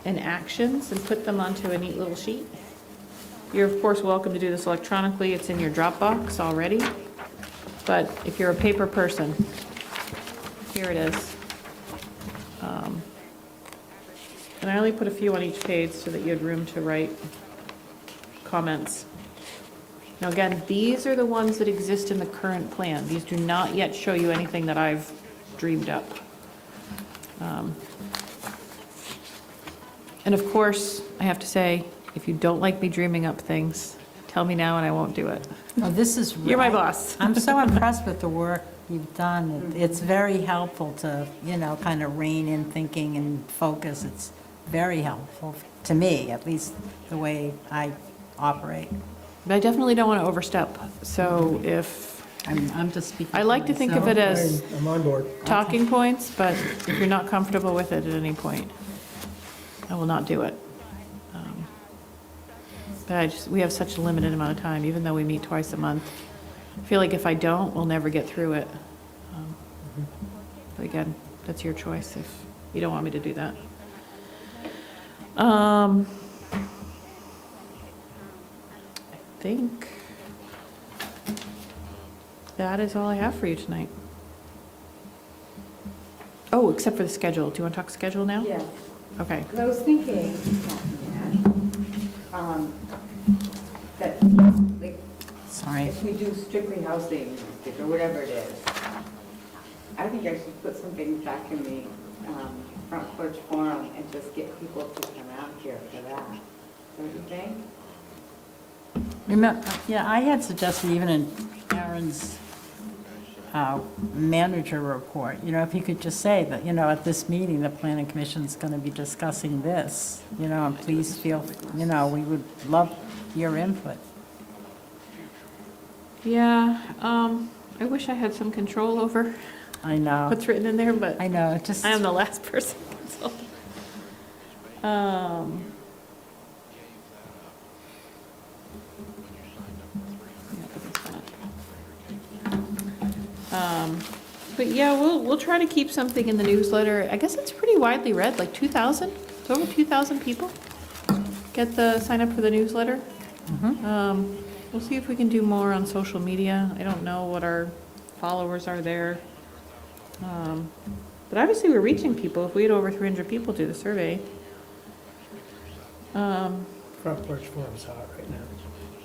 and actions and put them onto a neat little sheet. You're of course welcome to do this electronically. It's in your Dropbox already. But if you're a paper person, here it is. And I only put a few on each page so that you had room to write comments. Now again, these are the ones that exist in the current plan. These do not yet show you anything that I've dreamed up. And of course, I have to say, if you don't like me dreaming up things, tell me now and I won't do it. Oh, this is. You're my boss. I'm so impressed with the work you've done. It's very helpful to, kind of rein in thinking and focus. It's very helpful to me, at least the way I operate. But I definitely don't want to overstep. So if, I'm just speaking. I like to think of it as I'm on board. talking points, but if you're not comfortable with it at any point, I will not do it. But we have such a limited amount of time, even though we meet twice a month. I feel like if I don't, we'll never get through it. But again, that's your choice if you don't want me to do that. I think that is all I have for you tonight. Oh, except for the schedule. Do you want to talk schedule now? Yeah, Okay. because I was thinking, that, like, Sorry. if we do strictly housing, or whatever it is, I think I should put something back in the front porch forum and just get people to come out here for that. Don't you think? Remember, I had suggested even in Aaron's manager report, if you could just say that, at this meeting, the planning commission is going to be discussing this, and please feel, we would love your input. Yeah, I wish I had some control over I know, what's written in there, but I know, just. I am the last person to consult. But yeah, we'll try to keep something in the newsletter. I guess it's pretty widely read, like 2,000, it's over 2,000 people get the, sign up for the newsletter. We'll see if we can do more on social media. I don't know what our followers are there. But obviously we're reaching people. If we had over 300 people do the survey. Front Porch Forum's hot right now.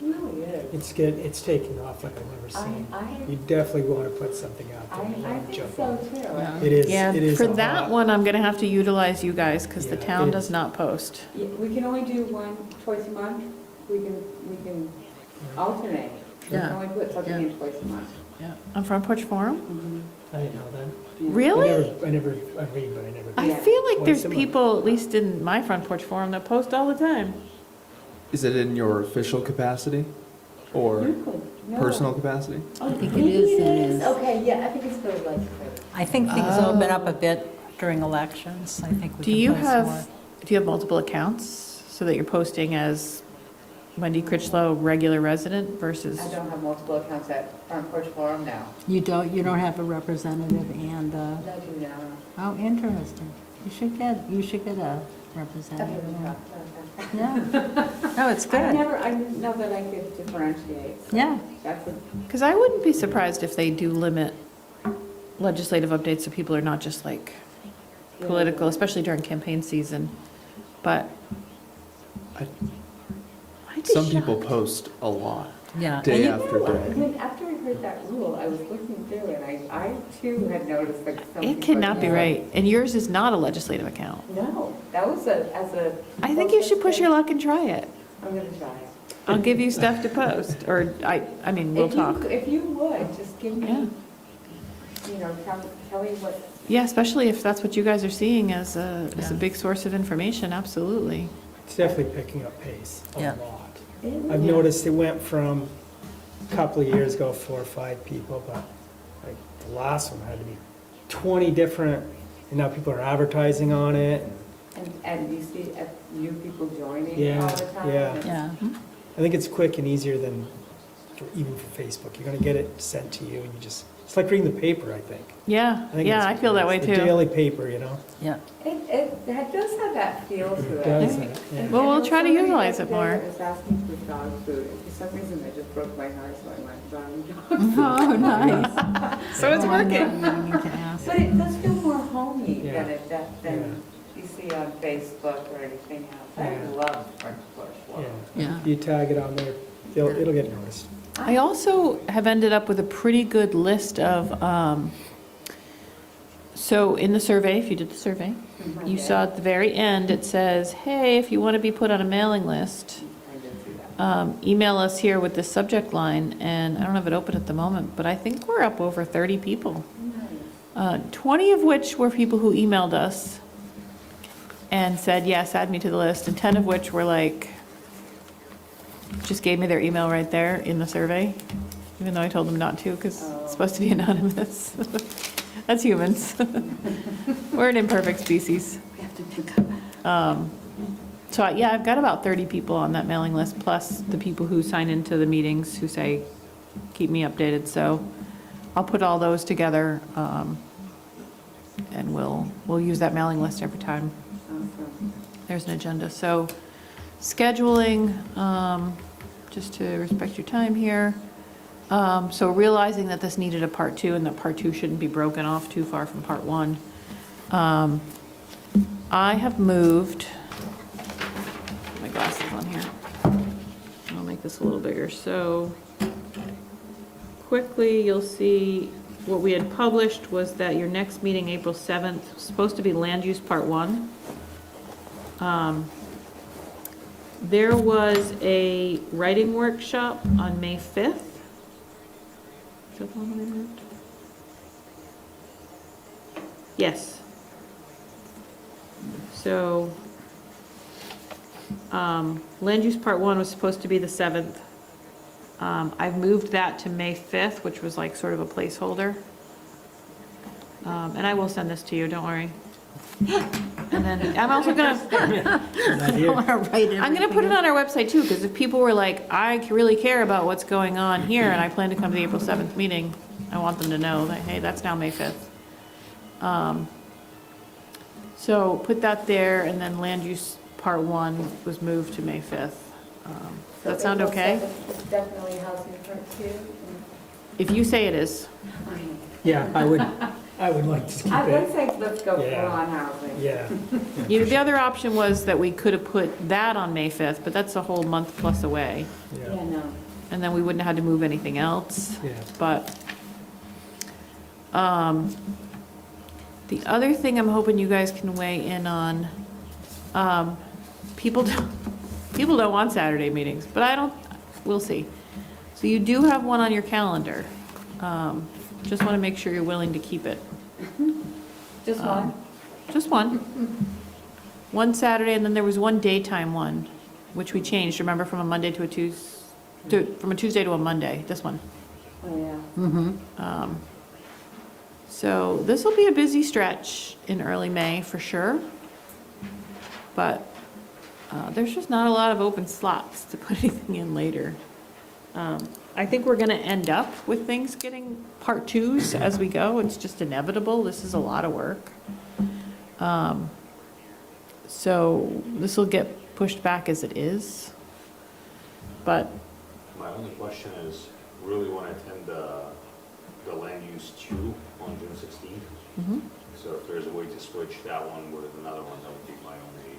No, yeah. It's good, it's taking off like I've never seen. You definitely want to put something out there. You I wanna think jump so on. too. It is, Yeah, it is. for a that hot- one, I'm gonna have to utilize you guys because the Yeah, town it does is. not post. Yeah, we can only do one twice a month. We can alternate. We can Yeah. only put something in twice a month. Yeah. On Front Porch Forum? I didn't know that. Really? I read, but I never. I Yeah. feel like there's Once a month. people, at least in my Front Porch Forum, that post all the time. Is it in your official capacity or No. personal capacity? I think it is. Okay, yeah, I think it's for like. I think things open up a bit during elections. I think we Do can you post more. do you have multiple accounts so that you're posting as Wendy Critchlow, regular resident versus? I don't have multiple accounts at Front Porch Forum now. You don't have a representative and, I do now. oh, interesting. You should get a Okay, representative. we Yeah. talked about that. Yeah. No, it's I good. didn't know that I could differentiate. So Yeah. That's a, Because I wouldn't be surprised if they do limit legislative updates so people are not just like political, especially during campaign season. But I- I'd be Some people shocked. post a lot, Yeah. day And you- after day. when, after I heard that rule, I was looking through it, I too had noticed like some It people- cannot be right. And yours is not a legislative account. No, that was as a. I think you should push your luck and try it. I'm gonna try it. I'll give you stuff to post, or I mean, we'll If you- talk. If you would, just give Yeah. me, tell me what. Yeah, especially if that's what you guys are seeing as a Yeah. big source of information, absolutely. It's definitely picking up pace a Yeah. lot. I've noticed it went from a couple of years ago, 4 or 5 people, but like the last one had to be 20 different, and now people are advertising on it. And you see new people joining Yeah, all the time? yeah. Yeah. I think it's quick and easier than even for Facebook. You're gonna get it sent to you, and you just, it's like reading the paper, I think. Yeah, think yeah, it's- I feel that way it's the too. daily paper, you know? Yeah. That does have that feel to it. It does, yeah. Well, we'll And try to somebody utilize the it other day more. was asking for dog food, and for some reason that just broke my heart, so I went buying dog food. Oh, nice. So it's working. You need to ask. But it does feel more homey Yeah. than you see on Facebook or anything else. I Yeah. love Front Porch Forum. Yeah. You tag it on there, it'll get noticed. I also have ended up with a pretty good list of, so in the survey, if you did the survey, you saw at the very end, it says, hey, if you want to be put on a mailing list, I did see that. email us here with this subject line, and I don't have it open at the moment, but I think we're up over 30 people. Nice. 20 of which were people who emailed us and said, yes, add me to the list, and 10 of which were like, just gave me their email right there in the survey, even though I told them not to, because it's supposed to be anonymous. That's humans. We're an imperfect species. We have to pick up. So, yeah, I've got about 30 people on that mailing list, plus the people who sign into the meetings who say, keep me updated. So I'll put all those together, and we'll use that mailing list every time Awesome. there's an agenda. So scheduling, just to respect your time here. So realizing that this needed a part 2 and that part 2 shouldn't be broken off too far from part 1. I have moved, put my glasses on here. I'll make this a little bigger. So quickly, you'll see what we had published was that your next meeting, April 7th, was supposed to be land use part 1. There was a writing workshop on May 5th. Is that the one that I moved? Yes. So, land use part 1 was supposed to be the 7th. I've moved that to May 5th, which was like sort of a placeholder. And I will send this to you, don't worry. And then, I'm also gonna, I'm gonna put it on our website too, because if people were like, I really care about what's going on here, and I plan to come to the April 7th meeting, I want them to know that, hey, that's now May 5th. So put that there, and then land use part 1 was moved to May 5th. Does that sound okay? It's definitely housing part 2. If you say it is. Yeah, I would like to keep I would it. say let's go full Yeah. on housing. Yeah. The other option was that we could have put that on May 5th, but that's a whole month plus away. Yeah, Yeah. no. And then we wouldn't have had to move anything else. Yeah. But the other thing I'm hoping you guys can weigh in on, people don't want Saturday meetings, but I don't, we'll see. So you do have one on your calendar. Just want to make sure you're willing to keep it. Just one? Just one. One Saturday, and then there was one daytime one, which we changed, remember, from a Monday to a from a Tuesday to a Monday, this one. Oh, yeah. Mm-hmm. So this will be a busy stretch in early May for sure. But there's just not a lot of open slots to put anything in later. I think we're going to end up with things getting part 2s as we go. It's just inevitable. This is a lot of work. So this will get pushed back as it is. But My only question is, really want to attend the land use 2 on June 16th? mhm. So if there's a way to switch that one with another one, that would be my only.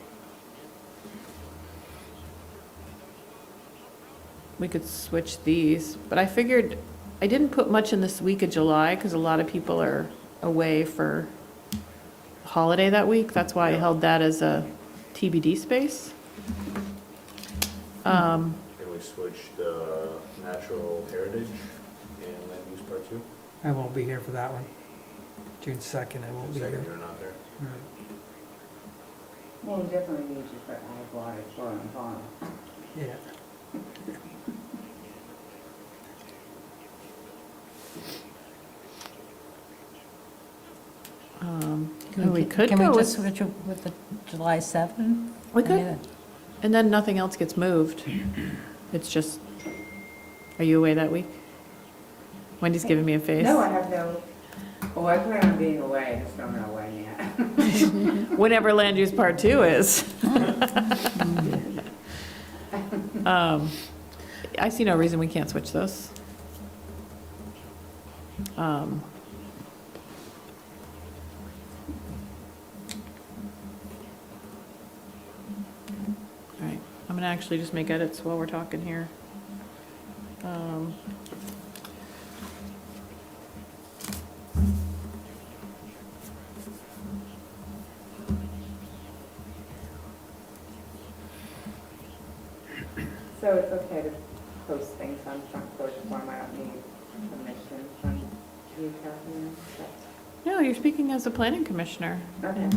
We could switch these, but I figured, I didn't put much in this week of July because a lot of people are away for holiday that week. That's why I held that as a TBD space. Can we switch the natural heritage and land use part 2? I won't be here for that one. June 2nd, I won't be Second, here. you're not there. Right. Well, we definitely need you for ag water, soil, and farm. Yeah. We could Can we go just with, switch it with the July 7? we could, and then nothing else gets moved. It's just, are you away that week? Wendy's giving me a face. No, I have no, oh, I plan on being away, I just don't know when yet. Whenever land use part 2 is. I see no reason we can't switch those. All right, I'm gonna actually just make edits while we're talking here. So it's okay to post things on front porch forum, I don't need permission from you, Kathleen? No, you're speaking as a planning commissioner. Okay.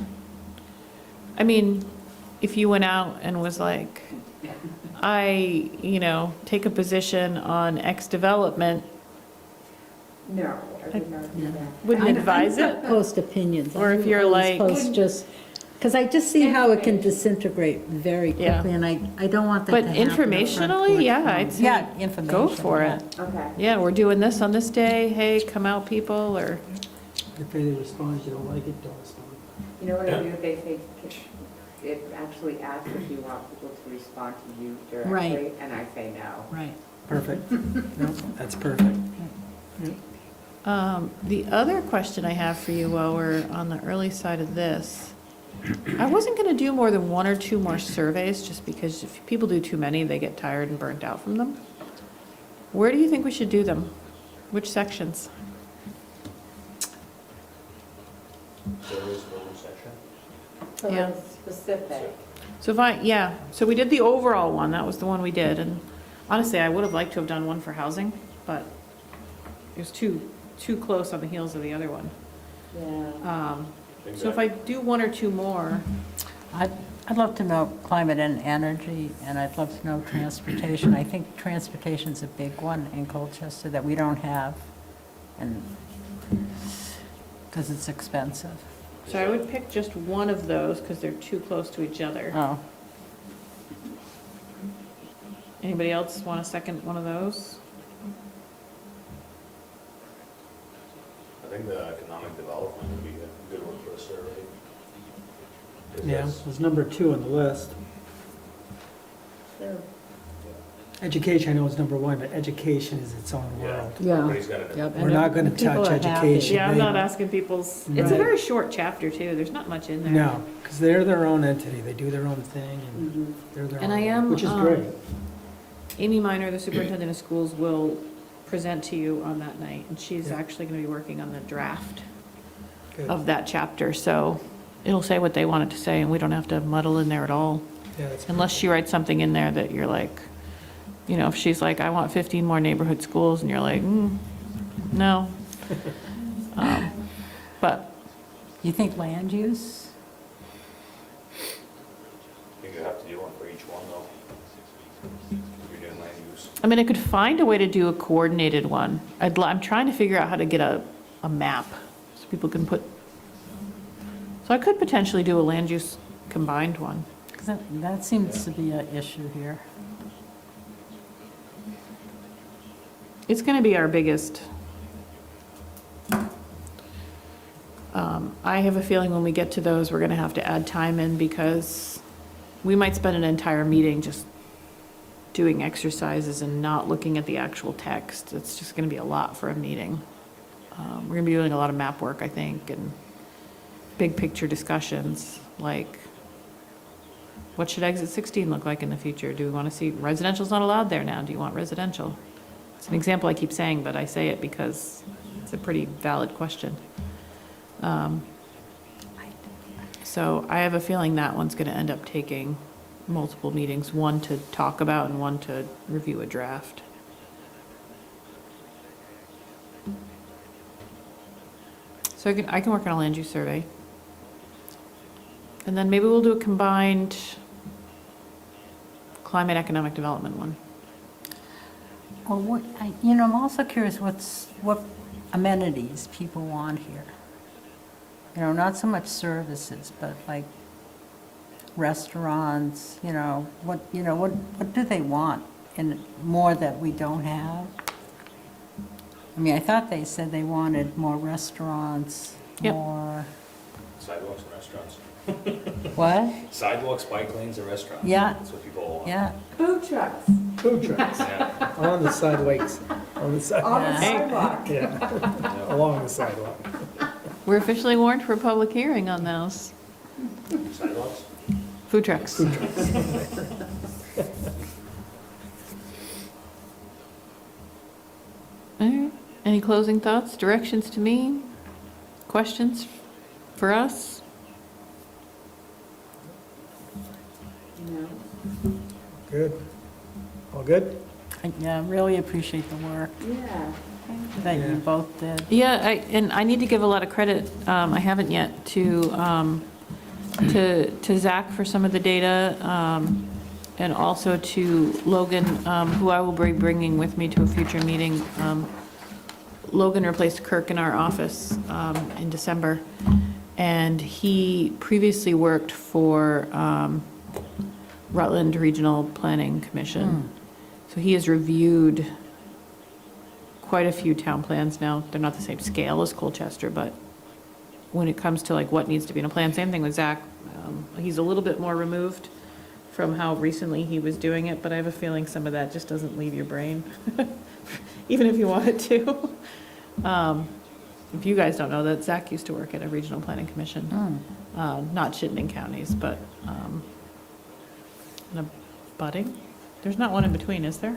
I mean, if you went out and was like, I, take a position on X development, No, I would not do that. wouldn't advise I'm it. not post opinions. Or if you're like- Post just, because I just see how it can disintegrate very Yeah. quickly, and I don't want that to But happen. at front informationally, porch. yeah, I'd say Yeah, information. go for yeah. it. Okay. Yeah, we're doing this on this day, hey, come out people, or, If they respond, you don't like it, don't respond. You know what I do, they say, it actually asks if you want people to respond to you directly, Right. and I say no. Right. Perfect. No, that's perfect. the other question I have for you while we're on the early side of this, I wasn't gonna do more than 1 or 2 more surveys, just because if people do too many, they get tired and burnt out from them. Where do you think we should do them? Which sections? There is one section. So Yeah. it's specific. So so we did the overall one, that was the one we did, and honestly, I would have liked to have done one for housing, but it was too close on the heels of the other one. Yeah. So if I do 1 or 2 more, I'd love to know climate and energy, and I'd love to know transportation. I think transportation's a big one in Colchester that we don't have, and, because it's expensive. so I would pick just one of those, because they're too close to each other. Oh, Anybody else want a second one of those? think the economic development would be a good one for a survey. 'Cause Yeah, that's- it was number 2 on the list. Education, I know is number 1, but education is its own Yeah. world. Yeah. Everybody's got it. Yep. We're not going to People touch are happy. education. Yeah, I'm They- not asking people's, it's a Right. very short chapter too, there's not much in there. No, because they're their own entity, they do their own thing, and they're their own. And I am, Which is great. Amy Minor, the superintendent of schools, will present to you on that night, and she's Yeah. actually going to be working on the draft Good. of that chapter, so it'll say what they want it to say, and we don't have to muddle in there at all, Yeah, that's unless she writes something in there that you're like, you know, if she's like, I want 15 more neighborhood schools, and you're like, no. But, You think land use? I think you have to do one for each one though. If you're doing land use. I mean, I could find a way to do a coordinated one. I'm trying to figure out how to get a map, so people can put, so I could potentially do a land use combined one. 'Cause that seems to be an issue here. It's going to be our biggest. I have a feeling when we get to those, we're going to have to add time in because we might spend an entire meeting just doing exercises and not looking at the actual text. It's just going to be a lot for a meeting. We're going to be doing a lot of map work, I think, and big picture discussions, like what should exit 16 look like in the future? Do we want to see, residential's not allowed there now. Do you want residential? It's an example I keep saying, but I say it because it's a pretty valid question. So I have a feeling that one's going to end up taking multiple meetings, one to talk about and one to review a draft. So I can work on a land use survey. And then maybe we'll do a combined climate economic development one. Well, I'm also curious what amenities people want here. Not so much services, but like restaurants, what do they want and more that we don't have? I mean, I thought they said they wanted more restaurants, Yep. more, Sidewalks and restaurants. what? Sidewalks, bike lanes, and restaurants. Yeah. That's what people want. Yeah, Food trucks Food trucks Yeah. on the sidewalks, on the on sidewalk, the sidewalk. yeah, along the sidewalk. We're officially warned for a public hearing on those. Sidewalks? Food trucks. All right. Any closing thoughts, directions to me? Questions for us? Good. All good? I really appreciate the work Yeah. that Yeah. you both did. Yeah, and I need to give a lot of credit, I haven't yet, to Zach for some of the data, and also to Logan, who I will be bringing with me to a future meeting. Logan replaced Kirk in our office in December, and he previously worked for Rutland Regional Planning Commission. So he has reviewed quite a few town plans now. They're not the same scale as Colchester, but when it comes to like what needs to be in a plan, same thing with Zach. He's a little bit more removed from how recently he was doing it, but I have a feeling some of that just doesn't leave your brain, even if you want it to. If you guys don't know that, Zach used to work at a regional planning commission, not Chittenden counties, but in a budding. There's not one in between, is there?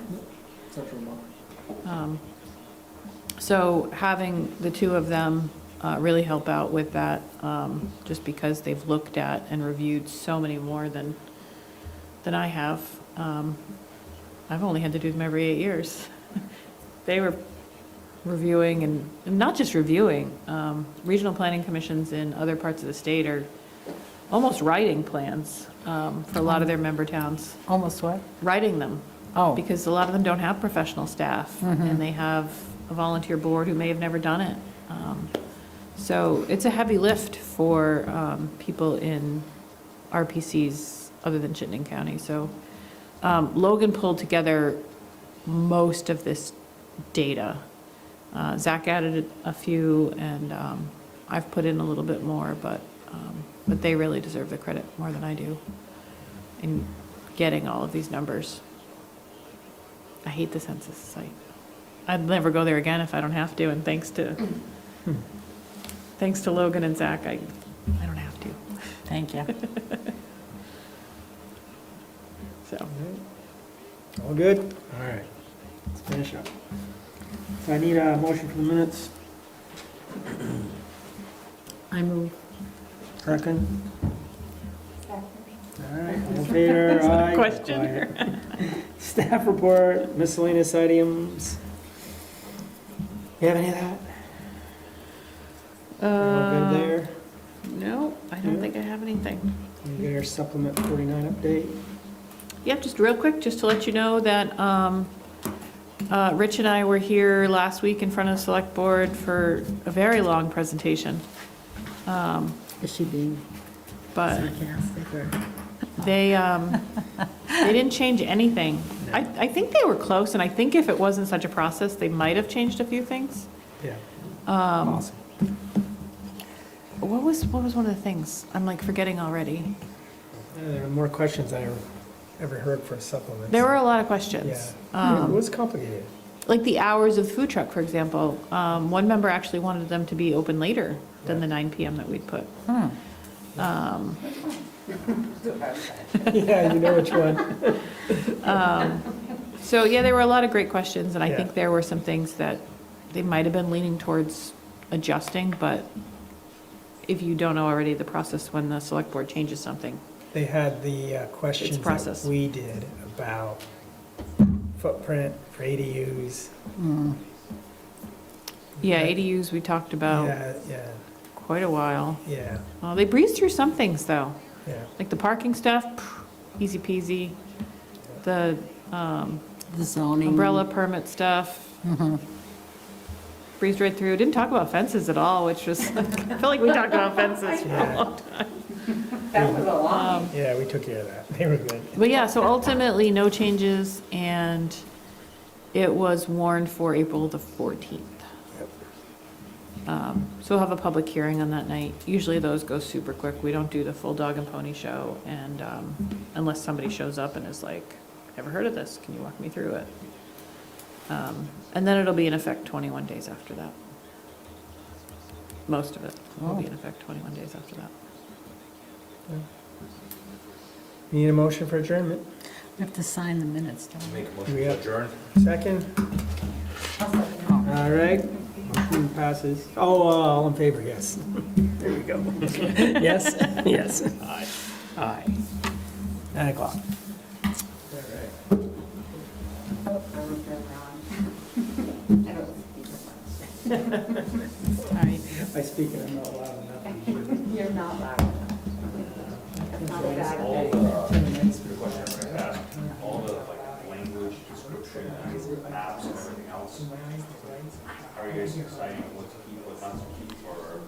So having the two of them really help out with that, just because they've looked at and reviewed so many more than I have. I've only had to do them every 8 years. They were reviewing, and not just reviewing, regional planning commissions in other parts of the state are almost writing plans for a lot of their member towns, Almost what? writing them. Oh. Because a lot of them don't have professional staff, and they have a volunteer board who may have never done it. So it's a heavy lift for people in RPCs other than Chittenden County. So Logan pulled together most of this data. Zach added a few, and I've put in a little bit more, but they really deserve the credit more than I do in getting all of these numbers. I hate the census site. I'd never go there again if I don't have to, and thanks to Logan and Zach, I don't have to. Thank you. So, All good? All right, let's finish up. So I need a motion for the minutes. I move. Second? All right, all in favor, aye. question. Quiet. Staff report, miscellaneous items. You have any of that? All good there? No, I don't Yeah. think I have anything. You get our supplement 49 update. Yep, just real quick, just to let you know that Rich and I were here last week in front of the select board for a very long presentation. Is she being But sarcastic or? they didn't change anything. I think they were close, and I think if it wasn't such a process, they might have changed a few things. Yeah. Awesome. What was one of the things? I'm like forgetting already. There are more questions I ever heard for supplements. There were a lot of questions. Yeah, it was complicated. Like the hours of the food truck, for example. One member actually wanted them to be open later than the 9 PM that we'd put. Yeah, you know which one. So, yeah, there were a lot of great questions, and I Yeah. think there were some things that they might have been leaning towards adjusting, but if you don't know already the process when the select board changes something. They had the questions that process. we did about footprint for ADUs. Yeah, ADUs, we talked about Yeah, quite a while. yeah, They breezed through some things, though. yeah. Like the parking stuff, easy peasy. The The zoning. umbrella permit stuff, breezed right through. Didn't talk about fences at all, which was, I feel like we talked about fences for a Yeah. long time. That was a long. Yeah, we took care of that. They were good. But yeah, so ultimately, no changes, and it was warned for April the 14th. So we'll have a public hearing on that night. Usually those go super quick. We don't do the full dog and pony show, and unless somebody shows up and is like, never heard of this, can you walk me through it? And then it'll be in effect 21 days after that. Most of it will be in effect 21 days after that. Need a motion for adjournment? We have to sign the minutes, don't we? Make a motion We to have- adjourn. Second? All right, motion passes. Oh, all in favor, yes. There we go. Yes, yes. Aye. Aye. 9 o'clock. I don't speak much. All right. I speak and I'm not loud enough. You're not loud enough. Not bad. All the question I asked, all the like language description and apps and everything else, how are you guys deciding what to keep, what not to keep, or